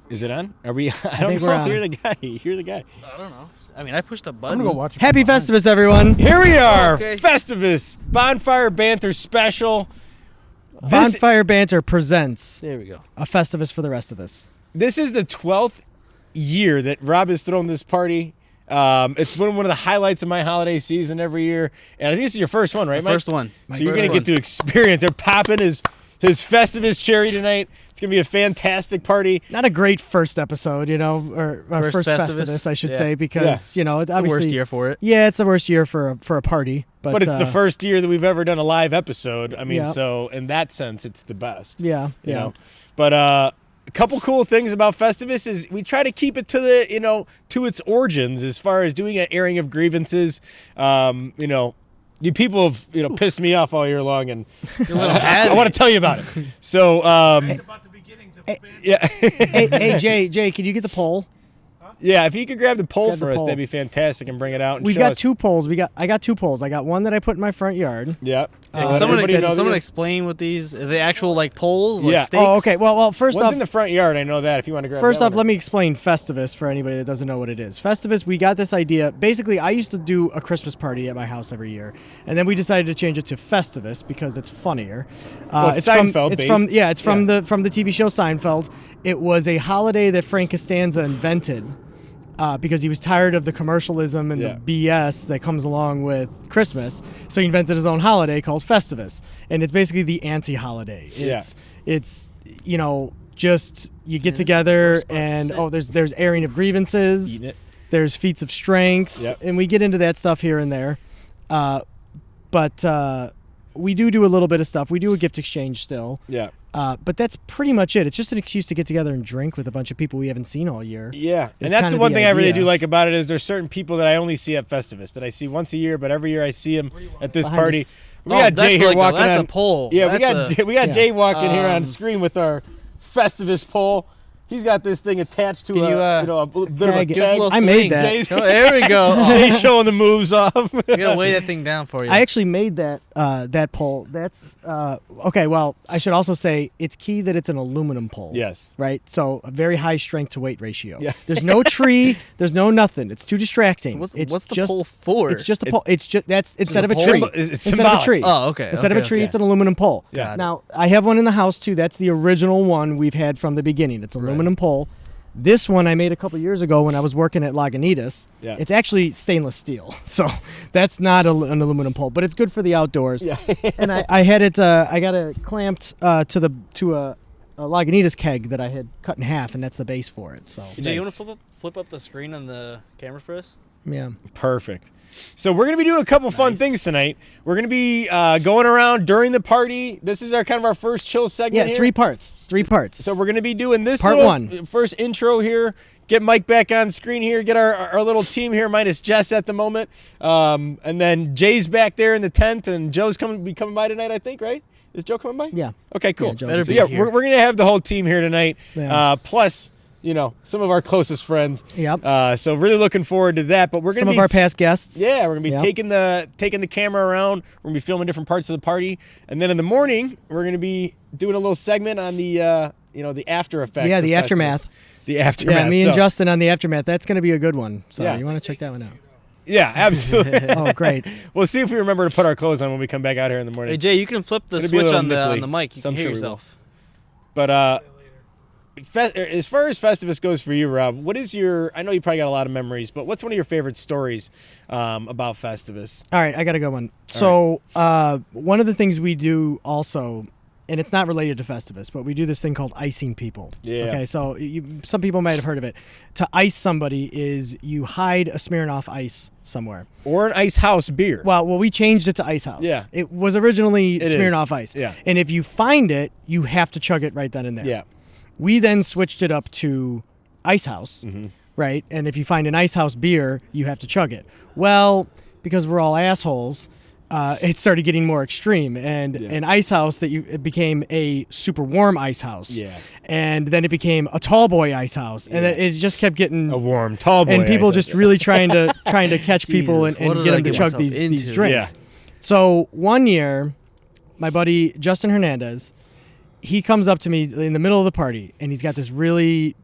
Is it on? Are we? I think don't we're know. on. You're the guy. You're the guy. I don't know. I mean, I pushed a button. I'm gonna go watch it. Happy Festivus, everyone. Here we are. Okay. Festivus Bonfire Banter special. Bonfire Banter presents There we go. a Festivus for the rest of us. This is the 12th year that Rob has thrown this party. It's one of the highlights of my holiday season every year, and I think this is your first one, right, Mike? First one. So you're gonna get to experience. They're popping his Festivus cherry tonight. It's gonna be a fantastic party. Not a great first episode, or First first Festivus? Festivus, I should Yeah. say, because it's It's the obviously worst year for it. Yeah, it's the worst year for a party, But it's the first year that we've ever done a live episode. I mean, Yeah. so in that sense, it's the best. Yeah, You yeah. know? But a couple cool things about Festivus is we try to keep it to the to its origins as far as doing an airing of grievances. You people have pissed me off all year long, and I want to tell you about it. So About the beginnings of yeah, hey, Jay, can you get the poll? yeah. If you could grab the poll Grab the for us, poll. that'd be fantastic, and bring it out. And We've show got us. 2 polls. I got 2 polls. I got one that I put in my front yard. Yeah. Someone- Everybody know Someone the- explain what these are. The actual poles, like Yeah. stakes. Oh, okay. Well, first One's off, in the front yard. I know that. If you want to grab. First that off, one. let me explain Festivus for anybody that doesn't know what it is. Festivus, we got this idea. Basically, I used to do a Christmas party at my house every year, and then we decided to change it to Festivus because it's funnier. Well, it's Seinfeld It's from based. the TV show Seinfeld. It was a holiday that Frank Costanza invented because he was tired of the commercialism and Yeah. the BS that comes along with Christmas. So he invented his own holiday called Festivus, and it's basically the anti-holiday. It's just you get together and there's airing of grievances, Eating it. there's feats of strength, Yep. and we get into that stuff here and there. But we do a little bit of stuff. We do a gift exchange still. Yeah. But that's pretty much it. It's just an excuse to get together and drink with a bunch of people we haven't seen all year. Yeah, It's and that's kinda the one the thing I really idea. do like about it is there's certain people that I only see at Festivus that I see once a year, but every year I see them at this Behind party. us. We got Jay here walking That's on. a pole. Yeah, we That's got we got yeah. Jay walking here on Um, screen with our Festivus pole. He's got this thing attached to Can you, a bit of a keg. Give us a keg. little I made swing. that. Jay's, Oh, there we go. Oh, Jay's showing the moves off. we gotta weigh that thing down for you. I actually made that pole. That's okay. Well, I should also say it's key that it's an aluminum pole. Yes. Right. So a very high strength to weight ratio. Yeah. There's no tree. There's no nothing. It's too distracting. So it's what's the just, pole for? It's just a pole. It's just that's instead of a pole? tree. It's Instead of a symbolic. tree. Oh, okay. Instead of a okay, tree, okay. it's an aluminum pole. Yeah. Now I have one in the house too. That's the original one we've had from the beginning. It's an aluminum pole. This one I made a couple years ago when I was working at Lagunitas. Yeah. It's actually stainless steel, so that's not an aluminum pole, but it's good for the outdoors. Yeah. And I had it. I got it clamped to a Lagunitas keg that I had cut in half, and that's the base for it. So Jay, you want Nice. to flip up the screen on the camera for us? yeah. Perfect. So we're gonna be doing a couple fun Nice. things tonight. We're gonna be going around during the party. This is our kind of our first chill segment. Yeah, here. 3 parts. 3 parts. So we're gonna be doing this Part little 1. first intro here. Get Mike back on screen here. Get our little team here, minus Jess at the moment. And then Jay's back there in the tent, and Joe's coming by tonight, I think, right? Is Joe coming by? Yeah. Okay, cool. Yeah, Joe Better is So be yeah, here. we're gonna have the whole team here tonight. Yeah. Plus, some of our closest friends. Yep. So really looking forward to that. But we're gonna Some be of our past guests. yeah, we're gonna be Yep. taking the camera around. We're gonna be filming different parts of the party, and then in the morning we're gonna be doing a little segment on the the after effects. Yeah, of the Festivus. aftermath. The aftermath. Yeah, me and So- Justin on the aftermath. That's going to be a good one. So Yeah. you want to check that one out. Yeah, absolutely. Oh, great. We'll see if we remember to put our clothes on when we come back out here in the morning. Hey, Jay, you can flip the It'll be a switch little on the nipply. mic. You So I'm can hear sure we will. yourself. But as far as Festivus goes for you, Rob, what is your? I know you probably got a lot of memories, but what's one of your favorite stories about Festivus? All right, I got a good one. So one of the things we do also, and it's not related to Festivus, but we do this thing called icing people. Yeah. Okay, so some people might have heard of it. To ice somebody is you hide a Smirnoff Ice somewhere. Or an Ice House beer. Well, we changed it to Ice House. Yeah. It was originally It is. Smirnoff Ice. Yeah. And if you find it, you have to chug it right then and there. Yeah. We then switched it up to Ice House, right? And if you find an Ice House beer, you have to chug it. Well, because we're all assholes, it started getting more extreme. And an Ice House it became a super warm Ice House. Yeah. And then it became a tall boy Ice House. And then it just kept getting A warm, tall boy. and people Ice just House. really trying to catch people Jesus, and what did get I them to get chug myself these into? drinks. Yeah. So one year, my buddy Justin Hernandez, he comes up to me in the middle of the party, and he's got this really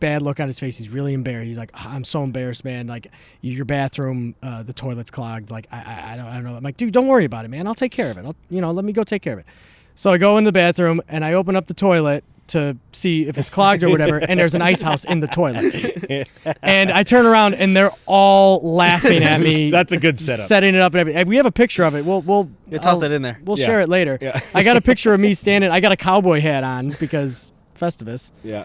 bad look on his face. He's really embarrassed. He's like, I'm so embarrassed, man. Like, your bathroom, the toilet's clogged. Like, I don't know. I'm like, dude, don't worry about it, man. I'll take care of it. Let me go take care of it. So I go in the bathroom and I open up the toilet to see if it's clogged or whatever, and there's an ice house in the toilet. And I turn around and they're all laughing at me. That's a good setup. Setting it up and everything. We have a picture of it. We'll toss that in there. We'll share it later. Yeah. I got a picture of me standing. I got a cowboy hat on because Festivus. Yeah.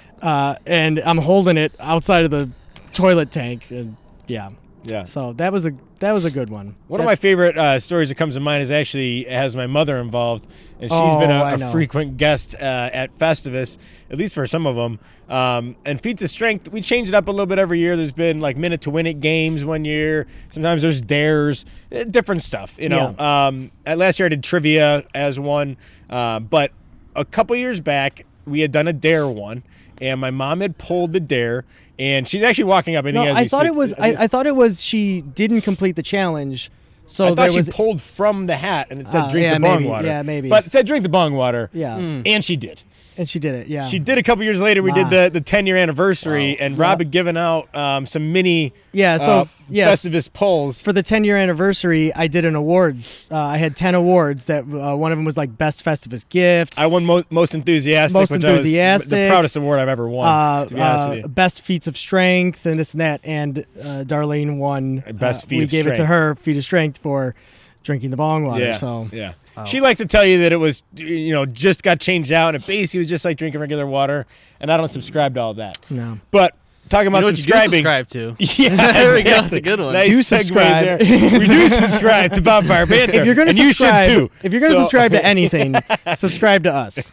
And I'm holding it outside of the toilet tank. And yeah. Yeah. So that was a good one. One of my favorite stories that comes to mind is actually has my mother involved, and she's been a frequent guest at Festivus, at least for some of them. And feats of strength, we change it up a little bit every year. There's been like minute to win it games one year. Sometimes there's dares, different stuff. Last year I did trivia as one, but a couple years back we had done a dare one, and my mom had pulled the dare. And she's actually walking up. I thought it was she didn't complete the challenge. So I thought she pulled from the hat and it said drink the bong water. Yeah, maybe. But it said drink the bong water. Yeah. And she did. And she did it, yeah. She did a couple years later. We did the 10-year anniversary, and Rob had given out some mini Festivus polls. For the 10-year anniversary, I did an awards. I had 10 awards. That one of them was like best Festivus gift. I won most enthusiastic, most which enthusiastic. was the proudest award I've ever won. To be honest with you. Best feats of strength and this and that. And Darlene won. Best feat of strength. We gave it to her, feat of strength, for drinking the bong water. Yeah. So yeah. She likes to tell you that it was, just got changed out, and it basically was just like drinking regular water. And I don't subscribe to all that. No. But talking about subscribing, subscribe to. Yeah, there we go. exactly. That's a good one. Nice Do segue subscribe. there. We do subscribe to Bonfire Banter. If you're going to subscribe, you should too. If you're going to subscribe to anything, subscribe to us.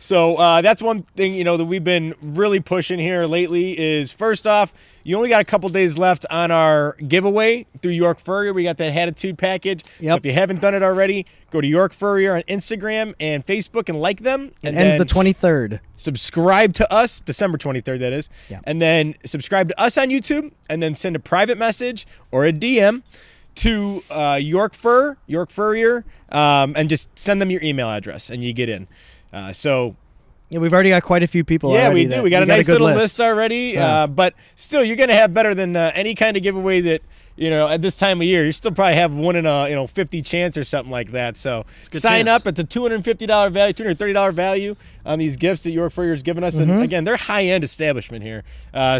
So that's one thing, that we've been really pushing here lately is, first off, you only got a couple days left on our giveaway through York Furrier. We got that Hatitude package. Yep. So if you haven't done it already, go to York Furrier on Instagram and Facebook and like them. It ends the 23rd. Subscribe to us, December 23rd, that is. Yep. And then subscribe to us on YouTube, and then send a private message or a DM to York Furrier, and just send them your email address, and you get in. Yeah, we've already got quite a few people. Yeah, already we do. We got a nice good little list already. Yeah. But still, you're going to have better than any kind of giveaway that, at this time of year. You still probably have one in a 50 chance or something like that. So sign up. It's a $250 value, $230 value on these gifts that York Furrier has given us. And again, they're high-end establishment here.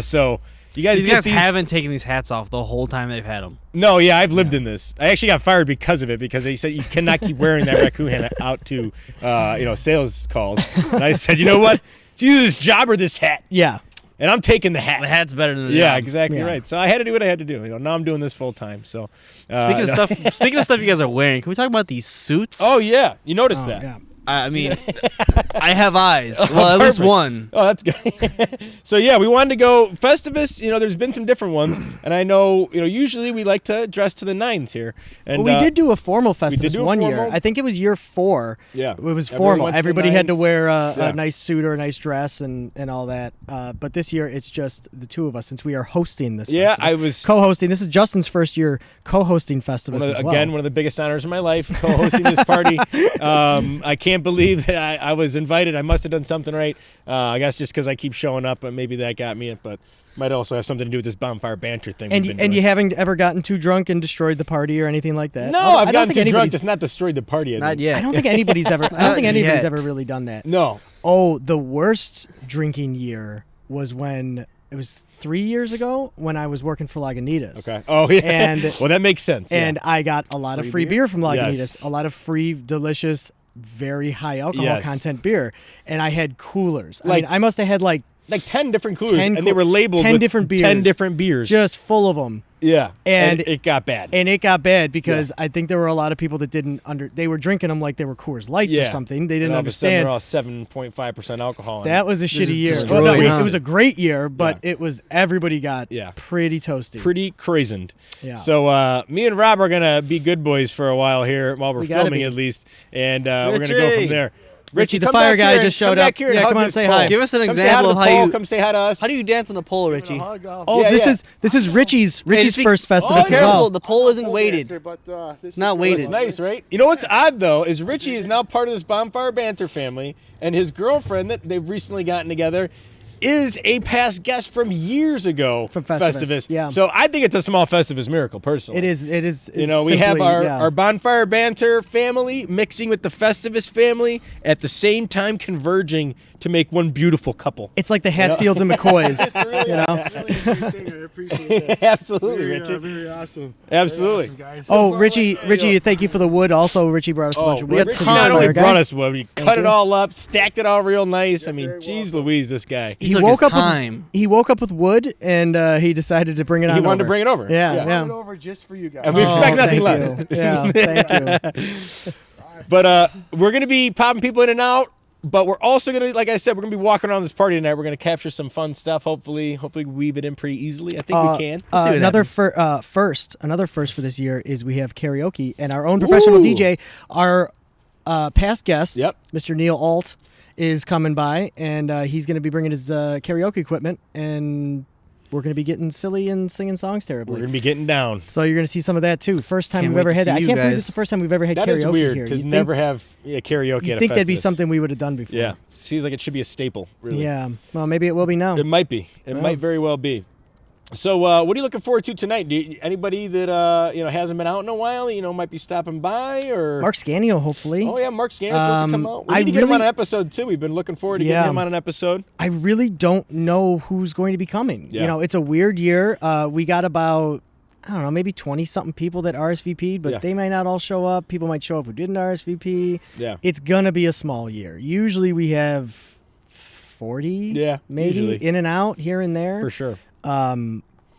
So you guys These guys haven't taken these hats off the whole time they've had them. No, yeah, I've lived in this. I actually got fired because of it, because they said you cannot keep wearing that raccoon hat out to, sales calls. And I said, you know what? It's either this job or this hat. Yeah. And I'm taking the hat. The hat's better than the Yeah, job. exactly right. So I had to do what I had to do. Now I'm doing this full time. So Speaking of stuff you guys are wearing, can we talk about these suits? Oh yeah, you noticed that. Yeah. I mean, I have eyes. Well, at least Perfect. one. Oh, that's good. So yeah, we wanted to go Festivus. There's been some different ones, and I know usually we like to dress to the nines here. And Well, we did do a formal Festivus do a one year. formal. I think it was year 4. Yeah. It was Everyone formal. went to the Everybody had to nines. wear Yeah. a nice suit or a nice dress and all that. But this year it's just the two of us, since we are hosting this. Yeah, Festivus. I was co-hosting. This is Justin's first year co-hosting Festivus as well. Again, one of the biggest honors of my life, co-hosting this party. I can't believe that I was invited. I must have done something right. I guess just because I keep showing up, but maybe that got me. But might also have something to do with this Bonfire Banter thing. And you haven't ever gotten too drunk and destroyed the party or anything like that? No, I I've don't gotten think too drunk. anybody's- It's not destroyed the party. Not yet. I don't think anybody's ever. I don't think Not anybody's yet. ever really done that. No. Oh, the worst drinking year was when it was 3 years ago when I was working for Lagunitas. Okay. Oh yeah. And well, that makes sense. and yeah. I got a lot of Free free beer? beer from Lagunitas. Yes. A lot of free, delicious, very high alcohol Yes. content beer, and I had coolers. Like- I must have had like 10 different coolers, 10 and they were labeled 10 with different beers. 10 different beers. just full of them. Yeah. And- it got bad. And it got bad because I think there were a lot of people that they were drinking them like they were Coors Lights or something. They didn't and all of a sudden understand. they're all 7.5% alcohol. That was a shitty just year. destroyed Well, no, us. it was a great year, but it was everybody got Yeah. pretty toasty. pretty crazened. Yeah. So me and Rob are going to be good boys for a while here while we're We gotta filming be. at least. And we're going to go Richie. from there. Richie, the come fire back guy, here just and- showed come up. back here and Yeah, hug come on, this say pole. hi. Give us an Come say hi example to of the how pole. you. Come say hi to us. How do you dance on the pole, Richie? Oh, Yeah, this yeah. is Richie's speak- first Festivus Oh, as careful! well. The pole isn't weighted. It's not weighted. It's nice, right? You know what's odd, though, is Richie is now part of this Bonfire Banter family, and his girlfriend that they've recently gotten together is a past guest from years ago From Festivus, yeah. So I think it's a small Festivus miracle, personally. It is. It is. You know, we have our Bonfire Banter family mixing with the Festivus family at the same time, converging to make one beautiful couple. It's like the Hatfields and McCoys. Really, You know? really a good thing. I appreciate that. Absolutely, Very, Richie. very awesome. Absolutely. Very awesome, guys. Oh, Richie, thank you for the wood. Also, Richie brought us a bunch of wood. Richie 'cause not he's a only fire guy. brought us wood, he cut it you. all up, stacked it all real nice. I mean, very geez welcome. Louise, this guy. He took his time. He woke up with wood, and he decided to bring it on. He wanted to over. bring it over. Yeah, Brought yeah. it over just for you guys. And we expect nothing thank less. you. Yeah, thank you. But we're going to be popping people in and out. But we're also going to, like I said, we're going to be walking around this party tonight. We're going to capture some fun stuff. Hopefully weave it in pretty easily. I think we can. We'll see what Another happens. another first for this year is we have karaoke, and our own professional Ooh. DJ, our past guest, Yep. Mr. Neil Alt, is coming by, and he's going to be bringing his karaoke equipment, and we're going to be getting silly and singing songs We're terribly. going to be getting down. So you're going to see some of that too. First time Can't we've wait ever to had that. see I you can't believe guys. it's the first time we've ever had That karaoke is weird here. to You'd never have karaoke You'd at a think that'd be Festivus. something we would have done before. Yeah. Seems like it should be a staple, really. Yeah. Well, maybe it will be now. It might be. It Well. might very well be. So, what are you looking forward to tonight? Anybody that hasn't been out in a while, might be stopping by, or Mark Scanio, hopefully. Oh yeah, Mark Scanner's supposed to come out. We I need to get him on really- an episode too. We've been looking forward to Yeah. getting him on an episode. I really don't know who's going to be coming. Yeah. You know, it's a weird year. We got about, I don't know, maybe 20-something people that RSVP'd, but Yeah. they might not all show up. People might show up who didn't RSVP. Yeah. It's going to be a small year. Usually we have 40, Yeah, maybe, usually. in and out here and there. For sure.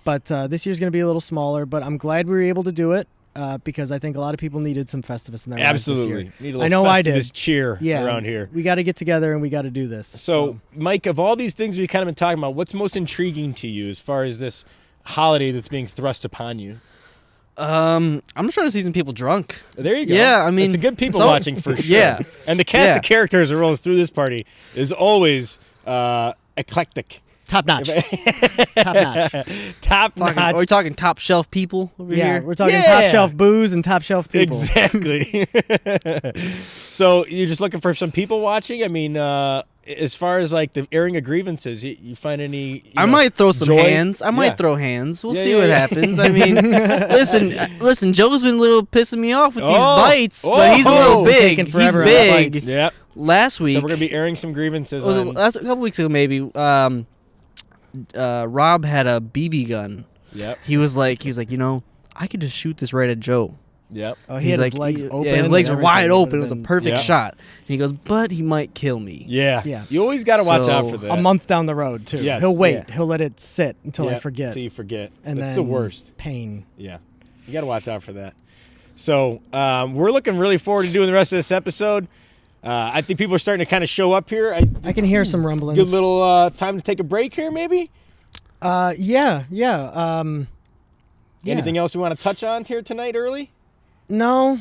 But this year's going to be a little smaller, but I'm glad we were able to do it because I think a lot of people needed some Festivus in their lives this Absolutely. year. Need a little I know I did. Festivus cheer Yeah, around here. We got to get together and we got to do this. So, Mike, of all these things we've kind of been talking about, what's most intriguing to you as far as this holiday that's being thrust upon you? I'm just trying to see some people drunk. There you go. Yeah, I mean, it's a good people it's all- watching for sure. Yeah. And the cast Yeah. of characters that rolls through this party is always eclectic. top notch. Top notch. Top Are notch. we talking top shelf people over Yeah, here? we're talking Yeah. top shelf booze and top shelf people. Exactly. So you're just looking for some people watching? I mean, as far as like the airing of grievances, you find any? I might throw some joy? hands. I Yeah. might throw hands. We'll Yeah, see yeah, what yeah. happens. I mean, listen. Joe's been a little pissing me off with these Oh. bites, but he's a little Oh. big. Taking He's forever on the big. bites. Yep. Last week, So we're gonna be airing some grievances. was it on, a couple weeks ago maybe. Rob had a BB gun. Yep. He was like, I could just shoot this right at Joe. Yep. Oh, he He's had like, his legs open. Yeah, his and legs were everything. wide It open. would've It was a been perfect Yeah. shot. And he goes, but he might kill me. Yeah. Yeah. You always got to watch out So, for that. A month down the road too. Yes. He'll wait. Yeah. He'll let it sit until I Yep, forget. Till you forget. And That's then the worst. Pain. Yeah. You got to watch out for that. So we're looking really forward to doing the rest of this episode. I think people are starting to kind of show up here. I can hear some rumblings. Good little time to take a break here, maybe. Yeah. Anything else we want to touch on here tonight early? No,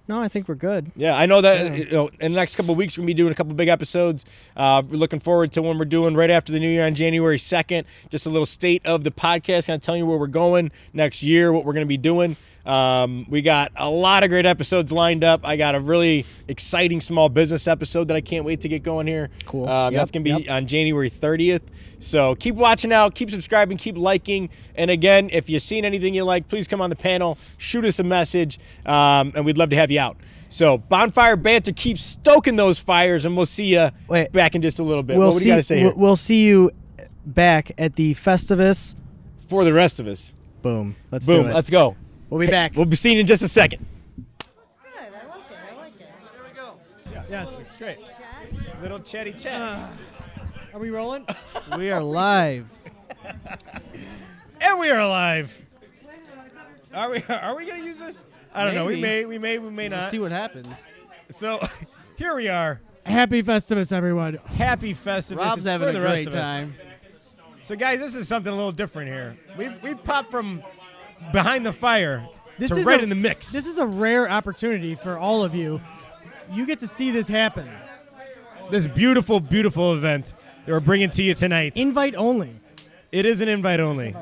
I think we're good. Yeah, I know that in the next couple of weeks we're going to be doing a couple big episodes. We're looking forward to when we're doing right after the new year on January 2nd. Just a little state of the podcast, kind of telling you where we're going next year, what we're going to be doing. We got a lot of great episodes lined up. I got a really exciting small business episode that I can't wait to get going here. Cool. That's going to be on January 30th. So keep watching out, keep subscribing, keep liking. And again, if you've seen anything you like, please come on the panel, shoot us a message, and we'd love to have you out. So Bonfire Banter, keep stoking those fires, and we'll see you back in just a little bit. What do you got to say here? We'll see you back at the Festivus. For the rest of us. Boom. Let's Boom, do it. let's go. We'll be back. We'll be seeing you in just a second. Yes. Straight. Little chatty chat. Are we rolling? We are live. And we are live. Are we going to use this? I don't know. We may We'll not. see what happens. So here we are. Happy Festivus, everyone. Happy Festivus. Rob's It's having for a the rest great of us. time. So guys, this is something a little different here. We've popped from behind the fire This to is right a- in the mix. This is a rare opportunity for all of you. You get to see this happen. This beautiful, beautiful event that we're bringing to you tonight. Invite only. It is an invite only.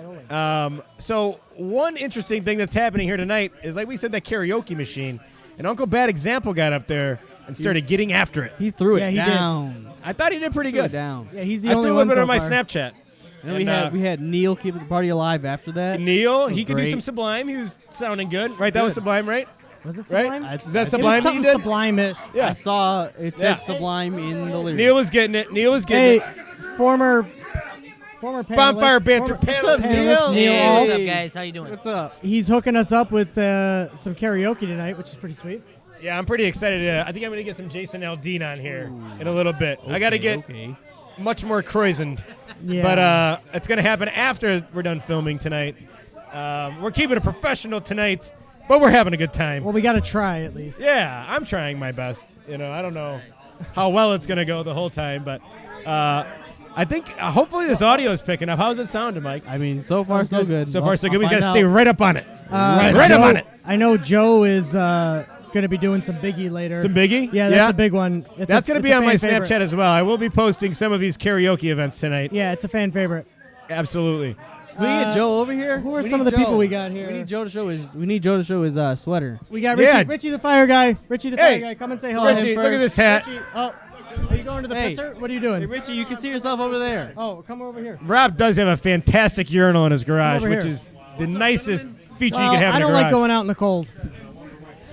So one interesting thing that's happening here tonight is, like we said, that karaoke machine. And Uncle Bad Example got up there and started getting after it. He threw Yeah, it he did. down. I thought he did pretty Threw it good. down. Yeah, he's the I only threw a one little bit so on my far. Snapchat. And then And, we had Neil keeping the party alive after that. Neil, was he could do great. some Sublime. He was sounding good. Right, that was Good. Sublime, right? Was it Right? Sublime? That's It was Sublime that you something did? Sublime-ish. Yeah. I saw it said Yeah. Sublime in the lyrics. Neil was getting it. Neil was getting Hey, it. former panelist, Bonfire Banter former panelist, panelist Neil Hey, Alt. what's up, guys? How you doing? What's up? He's hooking us up with some karaoke tonight, which is pretty sweet. Yeah, I'm pretty excited. I think I'm going to get some Jason Aldean on here in a little bit. I got to get much more croissant. Yeah. But it's going to happen after we're done filming tonight. We're keeping it professional tonight, but we're having a good time. Well, we got to try at least. Yeah, I'm trying my best. I don't know how well it's going to go the whole time, but I think hopefully this audio is picking up. How's it sounding, Mike? I mean, so far so good. So Well, far so good. We I'll got to find stay out. right up on it. right Joe, up on it. I know Joe is going to be doing some Biggie later. Some Biggie? Yeah, that's a big one. That's going to be on my fan Snapchat favorite. as well. I will be posting some of these karaoke events tonight. Yeah, it's a fan favorite. Absolutely. Can we get Joe over here? Who are We some need of the people Joe. we got here? We need Joe to show his sweater. We got Yeah. Richie the Fire Guy. Richie the Hey. Fire Guy, come and say hello. Richie, look at this hat. Richie, oh, are you going to the Hey. pisser? What are you doing? Hey, Richie, you can see yourself over there. Oh, come over here. Rob does have a fantastic urinal in his garage, over which here. is the nicest feature Well, you can have I in a don't garage. like going out in the cold.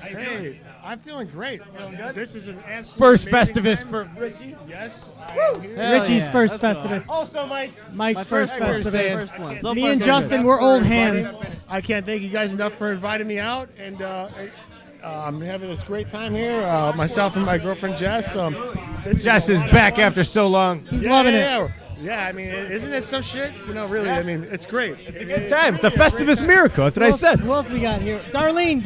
Hey, I'm feeling great. This is an absolute First amazing Festivus time. for Richie. Yes, I am here. Hell Richie's yeah. first Let's go. Festivus. Also Mike's. Mike's My first first Festivus. First one. So Me far, and so Justin, good. we're old hands. I can't thank you guys enough for inviting me out, and I'm having this great time here. Myself and my girlfriend Jess. This Jess is back after so long. He's loving it. Yeah, I mean, isn't it some shit? Really, I mean, it's great. It's a Good time. It's a Festivus miracle. That's what I said. Who else we got here? Darlene,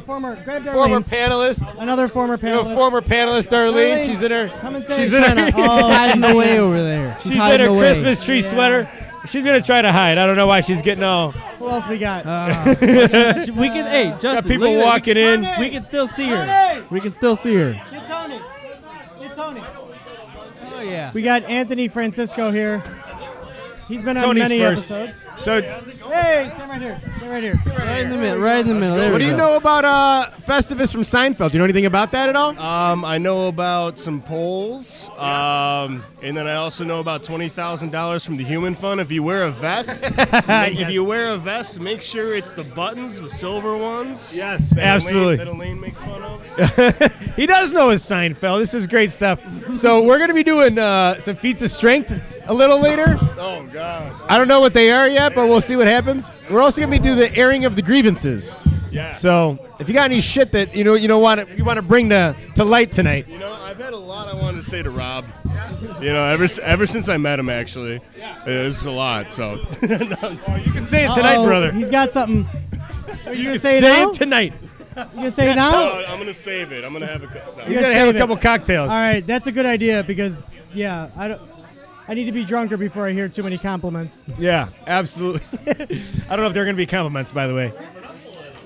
former, grab Darlene. Former panelist. Another former panelist. Former panelist Darlene. Darlene, She's in her. come and say She's it. in her. Trying to- oh, Hiding away over there. She's in hiding her away. Christmas tree sweater. She's gonna try to hide. I don't know why she's getting all. Who else we got? We can. Hey, Justin. Got people look at walking in. that. We can still see her. Tony! We can still see her. Get Tony. Get Tony. Oh yeah. We got Anthony Francisco here. He's been on Tony's many first. episodes. So, Hey, stand right here. Stand right here. Right in the middle. Right in the middle. There what we do you go. know about Festivus from Seinfeld? Do you know anything about that at all? I know about some polls, and then I also know about $20,000 from the Human Fund. If you wear a vest, if you wear a vest, make sure it's the buttons, the silver ones. Yes, that absolutely. That Elaine makes fun of. He does know his Seinfeld. This is great stuff. So we're gonna be doing some feats of strength a little later. Oh God. I don't know what they are yet, but we'll see what happens. We're also gonna be doing the airing of the grievances. Yeah. So if you got any shit that you want to bring to light tonight, I've had a lot I wanted to say to Rob. Ever since I met him, actually. This is a lot. So. you can say it tonight, Uh-oh, brother. He's got something. Are you You gonna can say it say now? it tonight. You gonna say it now? No, I'm gonna save it. I'm gonna have a. No. He's gotta gonna have save a it. couple cocktails. All right, that's a good idea because I need to be drunker before I hear too many compliments. Yeah, absolutely. I don't know if they're gonna be compliments, by the way.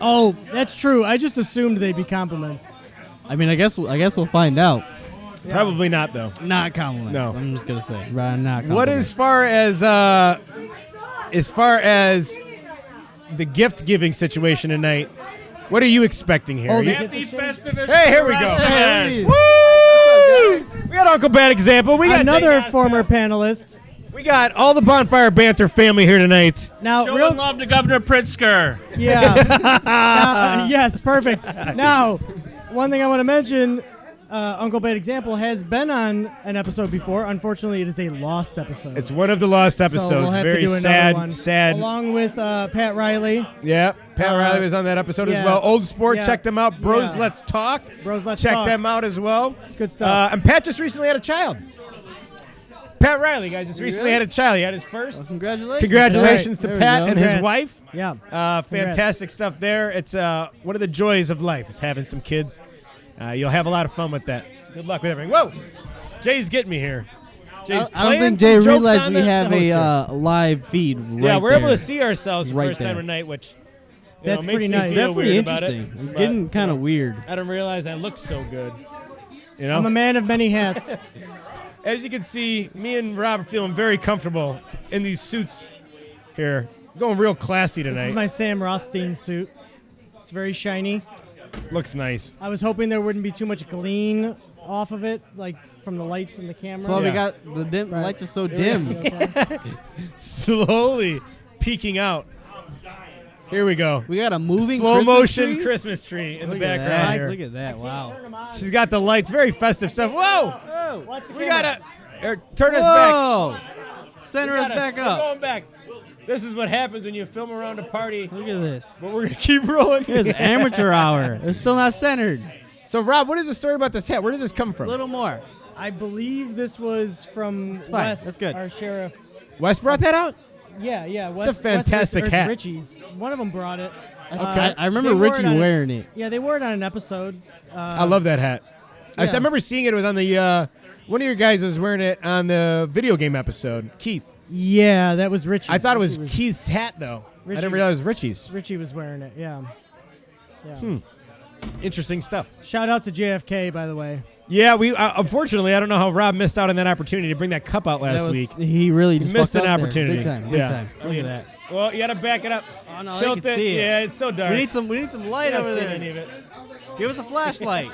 Oh, that's true. I just assumed they'd be compliments. I mean, I guess we'll find out. Probably not, though. Not compliments. No. I'm just gonna say. Right, not compliments. What as far as the gift giving situation tonight? What are you expecting here? Oh, You- they get the shit? Festivus. Hey, here we go. Hey. Woo! We got Uncle Bad Example. We got Another Jake former Oscar. panelist. We got all the Bonfire Banter family here tonight. Now, Showing real love to Governor Pritzker. yeah. Yes, perfect. Now, one thing I want to mention, Uncle Bad Example has been on an episode before. Unfortunately, it is a lost episode. It's one of the lost episodes. So we'll have Very to do another sad, one. sad. Along with Pat Riley. Yeah, Pat Uh, Riley was on that episode as yeah. well. Old Sport, Yeah. check them out. Bros, Yeah. Let's Talk. Bros, Let's check Talk. them out as well. It's good stuff. And Pat just recently had a child. Pat Riley, guys, just recently had a child. He had his first. Well, congratulations. Congratulations There to we Pat go. and his Congrats. wife. Yeah. Fantastic stuff there. It's one of the joys of life is having some kids. You'll have a lot of fun with that. Good luck with everything. Whoa, Jay's getting me here. Jay's I don't playing think some Jay jokes realized on we the have hoster. a live feed. Right Yeah, we're there. able to see ourselves for the Right first time there. tonight, which That's makes pretty me nice. feel Definitely weird about interesting. it. It's But, getting kind of weird. I didn't realize I looked so good. You know, I'm a man of many hats. as you can see, me and Rob are feeling very comfortable in these suits here. Going real classy This tonight. is my Sam Rothstein suit. It's very shiny. Looks nice. I was hoping there wouldn't be too much gleam off of it, like from the lights and the camera. That's why we Yeah. got the dim. Right. Lights are so dim. Okay. Slowly peeking out. Here we go. We got a moving Slow Christmas motion tree? Christmas tree in Look the at background that. here. Look at that! Wow. She's got the lights. Very festive stuff. Whoa! Watch the We camera. gotta turn us back. Whoa! Center us back We're up. going back. This is what happens when you film around a party. Look at this. But we're gonna keep rolling. Here's amateur hour. It's still not centered. So Rob, what is the story about this hat? Where does this come A from? little more. I believe this was from fine. Wes, That's good. our sheriff. Wes brought that out. Yeah. Wes, It's a fantastic Wes, hat. Richie's. One of them brought it. I remember they wore Richie it on- wearing it. Yeah, they wore it on an episode. I love that hat. I yeah. remember seeing it was on the one of your guys was wearing it on the video game episode. Keith. Yeah, that was Richie. I thought it was Richie Keith's hat though. I Richie- didn't realize it was Richie's. Richie was wearing it. Yeah. Yeah. Interesting stuff. Shout out to JFK, by the way. Yeah, we unfortunately I don't know how Rob missed out on that opportunity to bring that cup out last That was- week. He really just missed fucked an up there. opportunity. Big time. Big Yeah. time. Look at that. Well, you got to back it up. Oh no, Tilt they can it. see it. Yeah, it's so dark. We need some light Not over seeing there. any of it. Give us a flashlight.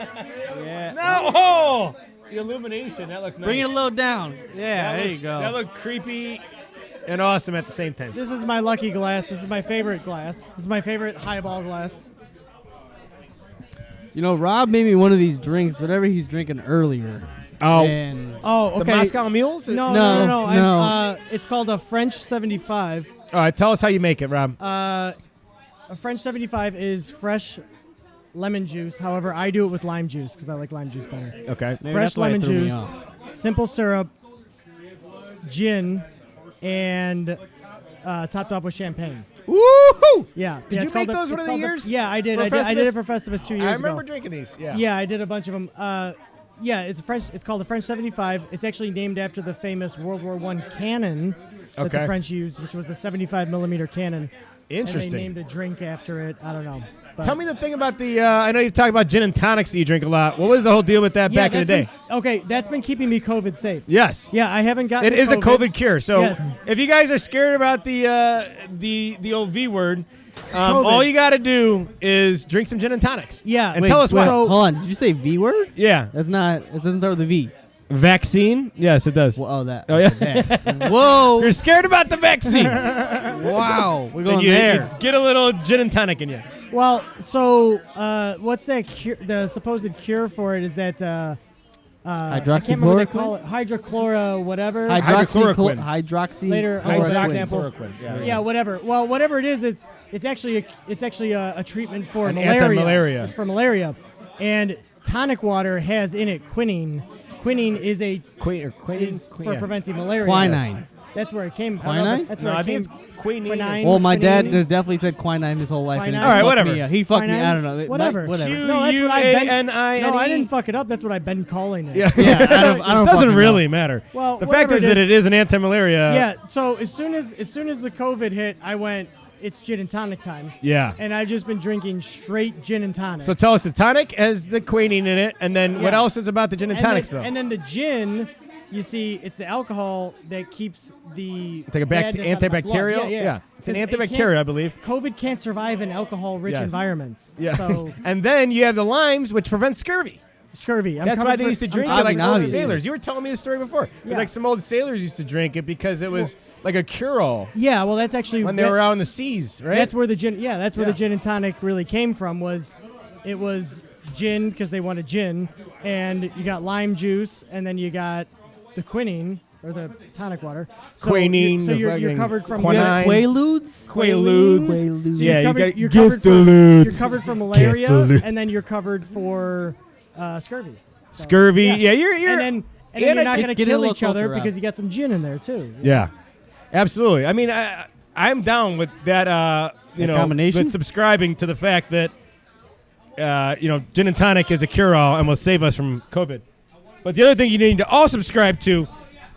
Yeah. No, oh, the illumination that looked nice. Bring it a little down. Yeah, That there you looked- go. That looked creepy and awesome at the same time. This is my lucky glass. This is my favorite glass. This is my favorite highball glass. You know, Rob made me one of these drinks, whatever he's drinking earlier. Oh, And Oh, the okay. Moscow Mules. No. No. It's called a French 75. All right, tell us how you make it, Rob. A French 75 is fresh lemon juice. However, I do it with lime juice because I like lime juice better. Okay. maybe Fresh that's why it lemon threw me juice, off. simple syrup, gin, and topped off with champagne. Woohoo! Yeah. Did you it's called make those it's one of the called years Yeah, I did. for I did it Festivus? for Festivus 2 years I remember ago. drinking these. Yeah. Yeah, I did a bunch of them. Yeah, it's a French. It's called the French 75. It's actually named after the famous World War I cannon that Okay. the French used, which was a 75 millimeter cannon. Interesting. And they named a drink after it. I don't know. But Tell me the thing about the. I know you talk about gin and tonics that you drink a lot. What was the whole deal with that back in the day? That's been keeping me COVID safe. Yes. Yeah, I haven't gotten It is a COVID cure. So Yes. if you guys are scared about the old V word, COVID. all you got to do is drink some gin and tonics. Yeah. And Wait, tell us wait, why. So- hold on. Did you say V word? Yeah. That's not. It doesn't start with a V. Vaccine? Yes, it does. Well, oh, that. Oh, yeah. that. Whoa! You're scared about the vaccine. Wow. We're Then going you there. get a little gin and tonic in you. Well, so what's that cure? The supposed cure for it is that I can't remember what they call it. Hydrochlora, whatever. Hydrochloroquine. Hydroxy. Later, chloroquine. Yeah, whatever. Well, whatever it is, it's actually a treatment for An malaria. anti-malaria. It's for malaria, and tonic water has in it quinine. Quinine is for preventing malaria. Quinine. That's where it came. Quinine? That's No, where I it think came. it's quinine. Quinine. Well, my dad Quinine. has definitely said quinine his whole life. And it Quinine. just All right, fucked whatever. me up. He fucked me. I don't know. It Whatever. might- whatever. Q- No, that's what I've been. U-A-N-I-N-E. No, I didn't fuck it up. That's what I've been calling it. Yeah. Yeah, I don't It fucking doesn't know. really matter. Well, the fact whatever is it that is- it is an anti-malaria. Yeah. So as soon as the COVID hit, I went. It's gin and tonic time. Yeah. And I've just been drinking straight gin and tonic. So tell us, the tonic has the quinine in it, and then what Yeah. else is about the gin and tonics, though? And then the gin, you see, it's the alcohol that keeps the It's like a badness out of my blood. antibacterial? Yeah. It's an 'Cause it antibacterial, I believe. COVID can't survive in alcohol-rich Yes. environments. Yeah. So And then you have the limes, which prevent scurvy. scurvy. That's why they used to drink it like old obviously. sailors. You were telling me the story before. It was Yeah. like some old sailors used to drink it because it was like a cure-all Yeah. Well, that's actually when they were out in the seas, right? That's where the gin. Yeah, that's where Yeah. the gin and tonic really came from. It was gin because they wanted gin, and you got lime juice, and then you got the quinine or the tonic water. So Quinine, So the you're fucking covered from quinine. Quaaludes? Quaaludes. Quaaludes. Yeah, you covered, got you're get covered the from, ludes. You're covered from Get malaria, the ludes. and then you're covered for scurvy. So, Scurvy. Yeah, you're And then and you're not going to get it a kill little each other closer, Rob. because you got some gin in there too. Yeah, absolutely. I mean, I'm down with that. You That know, combination? with subscribing to the fact that gin and tonic is a cure-all and will save us from COVID. But the other thing you need to all subscribe to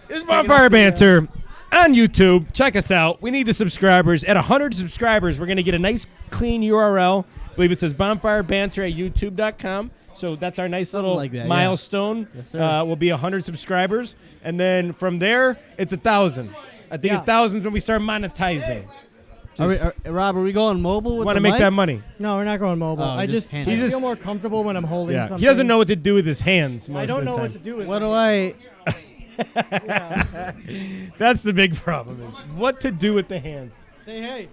is Bonfire Banter on YouTube. Check us out. We need the subscribers. At 100 subscribers, we're going to get a nice, clean URL. I believe it says Bonfire Banter at YouTube.com. So that's our nice little like that, yeah. milestone. Yes, sir. Will be 100 subscribers, and then from there it's 1,000. I think Yeah. 1,000 is when we start monetizing. Rob, are we going mobile with Want the to make that mics? money. No, we're not going mobile. Oh, I just just hand I it. He's feel just- more comfortable when I'm holding Yeah, something. he doesn't know what to do with his hands. Most I don't of the know time. what to do with What it. do I? That's the big problem is what to do with the hands. Say hey.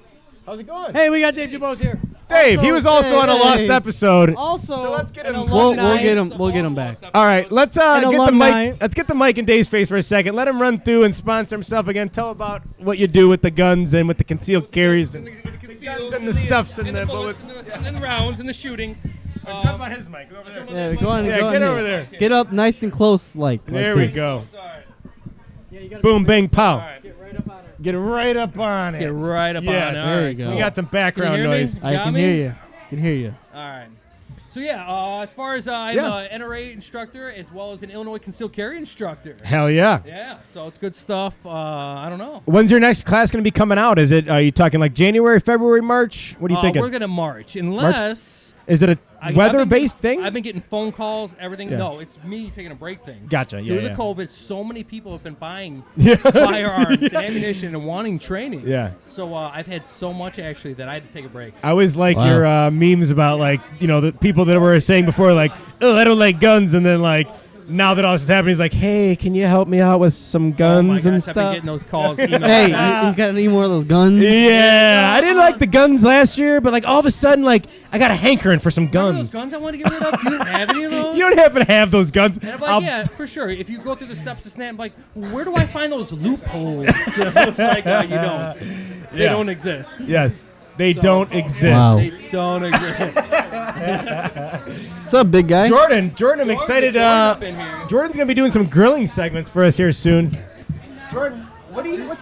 How's it going? Hey, we got Dave Dubose here. Dave, he was also on a lost episode. Also, So let's get an him- We'll alumni. get him. We'll get him back. All right, let's An get the alumni. mic. Let's get the mic in Dave's face for a second. Let him run through and sponsor himself again. Tell about what you do with the guns and with the concealed carries and guns and the stuffs and the bullets. and the rounds and the shooting. Jump on his mic. Over there. Yeah, go on. Yeah, go on get here. over there. Get up nice and close, like There we this. go. Yeah, you gotta Boom, bang, pow. get right up on it. Get right up on it. Get right up Yes. on it. All There right, you go. We got some background Can you hear me? noise. I Got can me? hear you. Can hear you. All right. So yeah, as far as I'm Yeah. an NRA instructor as well as an Illinois concealed carry instructor. Hell yeah. Yeah, so it's good stuff. I don't know. When's your next class going to be coming out? Is it? Are you talking like January, February, March? What are you thinking? We're gonna march unless Is it a I've weather-based been- thing? I've been getting phone calls, everything. Yeah. No, it's me taking a break thing. Gotcha. Due Yeah. to yeah. COVID, so many people have been buying Yeah. firearms and ammunition and wanting training. Yeah. So I've had so much actually that I had to take a break. I always like Wow. your memes about like the people that were saying before like, oh, I don't like guns, and then like now that all this is happening, he's like, hey, can you help me out with some guns oh my gosh, and I've been stuff? getting those calls. Emails. Hey, you got any more of those guns? Yeah, I didn't like the guns last year, but like all of a sudden, like I got a hankering for some Remember guns. those guns I wanted to get rid of? You didn't have any of those? You don't happen to have those guns? And I'm like, I'll- yeah, for sure. If you go through the steps to snap, I'm like, where do I find those loopholes? It's like, you don't. They Yeah. don't exist. Yes, they don't exist. Wow. They don't exist. What's up, big guy? Jordan, I'm excited. up in here. Jordan's gonna be doing some grilling segments for us here soon. Jordan, what's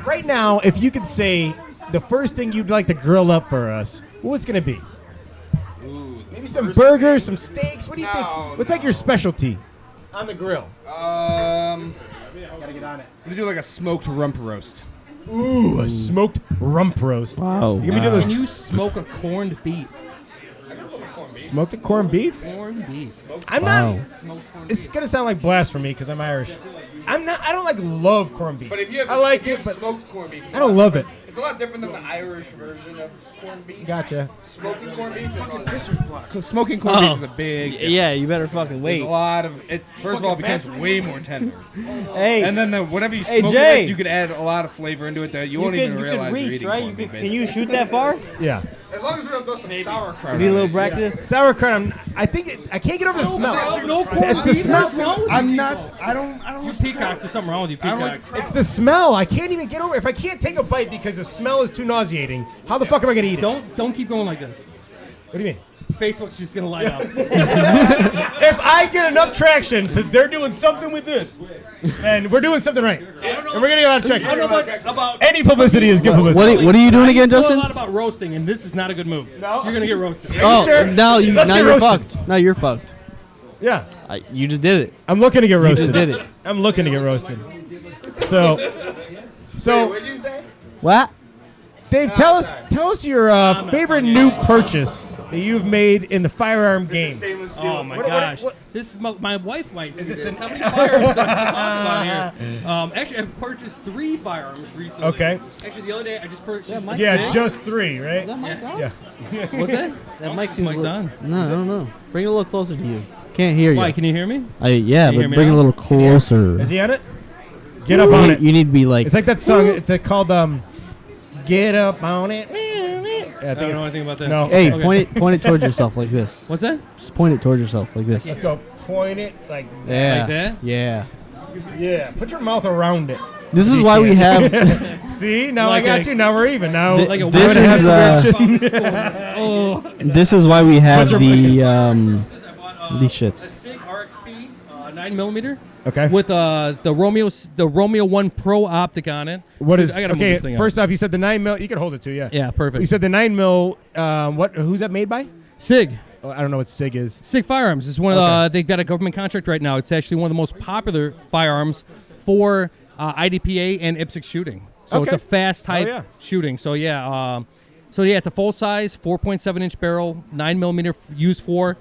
right now? If you could say the first thing you'd like to grill up for us, what's gonna be? Maybe some burgers, some steaks. What do you think? What's like your specialty on the grill? Gotta get on it. I'm gonna do like a smoked rump roast. Ooh, a smoked rump roast. Wow. You gonna do Can those you smoke a corned beef? smoked corned beef? Corned beef. I'm Wow. not. Smoked corned It's gonna sound like blasphemy because I'm Irish. I'm not. I don't like love corned beef. But if you have, I like if you it, have but smoked corned beef, I don't love it. It's a lot different than the Irish version of corned beef. Gotcha. Smoking corned beef is fucking pisser's block. Because smoking corned beef is a big. Yeah, you better fucking There's wait. a lot of it. First of all, it becomes way more tender. Hey, And then whatever you Hey, smoke Jay. it with, you could add a lot of flavor into it that you won't even realize you're eating corned beef. Can you shoot that far? Yeah. As long as we don't throw some sauerkraut. Need a on little it. practice. Sauerkraut. I think I can't get over the smell. No It's corned the beef? smell. What's wrong with I'm you? not. I don't. Peacocks. There's something wrong with you, I don't like peacocks. It's the smell. I can't even get over it. If I can't take a bite because the smell is too nauseating, how the fuck am I gonna eat it? Don't keep going like this. What do you mean? Facebook's just gonna light up. If I get enough traction, they're doing something with this, and we're doing something right, and we're getting a lot of I don't know traction. much about. Any publicity is good publicity. What are you doing again, I know Justin? a lot about roasting, and this is not a good move. No? You're gonna get roasted. Oh, sure? now Let's now get you're roasted. fucked. Now you're fucked. Yeah, You just did it. I'm looking to get roasted. just did it. I'm looking to get roasted. So, What'd you say? What? Dave, tell us your favorite new purchase that you've made in the firearm game. Oh my What- gosh! what- This is my wife might see this this. an- How many firearms I'm talking about here? Actually, I've purchased 3 firearms recently. Okay. Actually, the other day I just purchased. Yeah, six. just 3, right? Yeah. Yeah. What's that? That mic seems Mic's on. No, I don't know. Bring it a little closer to you. Can't hear you. Why? Can you hear me? Yeah, you hear but me bring it a now? little closer. Is he on it? Get up on it. You need to be like. It's like that song. It's called "Get Up on It." Yeah, I don't know anything about that. No. Hey, Okay. point it towards yourself like this. What's that? Just point it towards yourself like this. Let's go. Point it like that. Yeah. Like that? Yeah. Yeah. Put your mouth around it. This is You why we can't. have. See, now Like I got a- you. Now we're even. Now Like a this weird is Oh. this is why we have Put the these A shits. SIG RXP 9mm okay. with the Romeo 1 Pro optic on it. What is I gotta move okay? this thing First off, you said the 9mm. You can hold it too. Yeah. Yeah, perfect. You said the 9mm. What? Who's that made by? SIG. Oh, I don't know what SIG is. SIG Firearms is one of Okay. the. They've got a government contract right now. It's actually one of the most popular firearms for IDPA and IPSC shooting. So it's Okay. a fast type yeah. shooting. So yeah, it's a full size 4.7-inch barrel, 9mm used for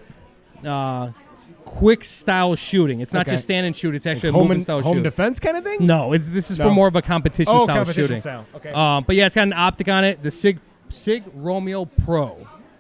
quick style shooting. It's not Okay. just stand and shoot. It's actually Home a moving and style home shooting. defense kind of thing? No, this is No. for more of a competition Oh, style competition shooting. style. Okay. But yeah, it's got an optic on it. The Sig Romeo Pro.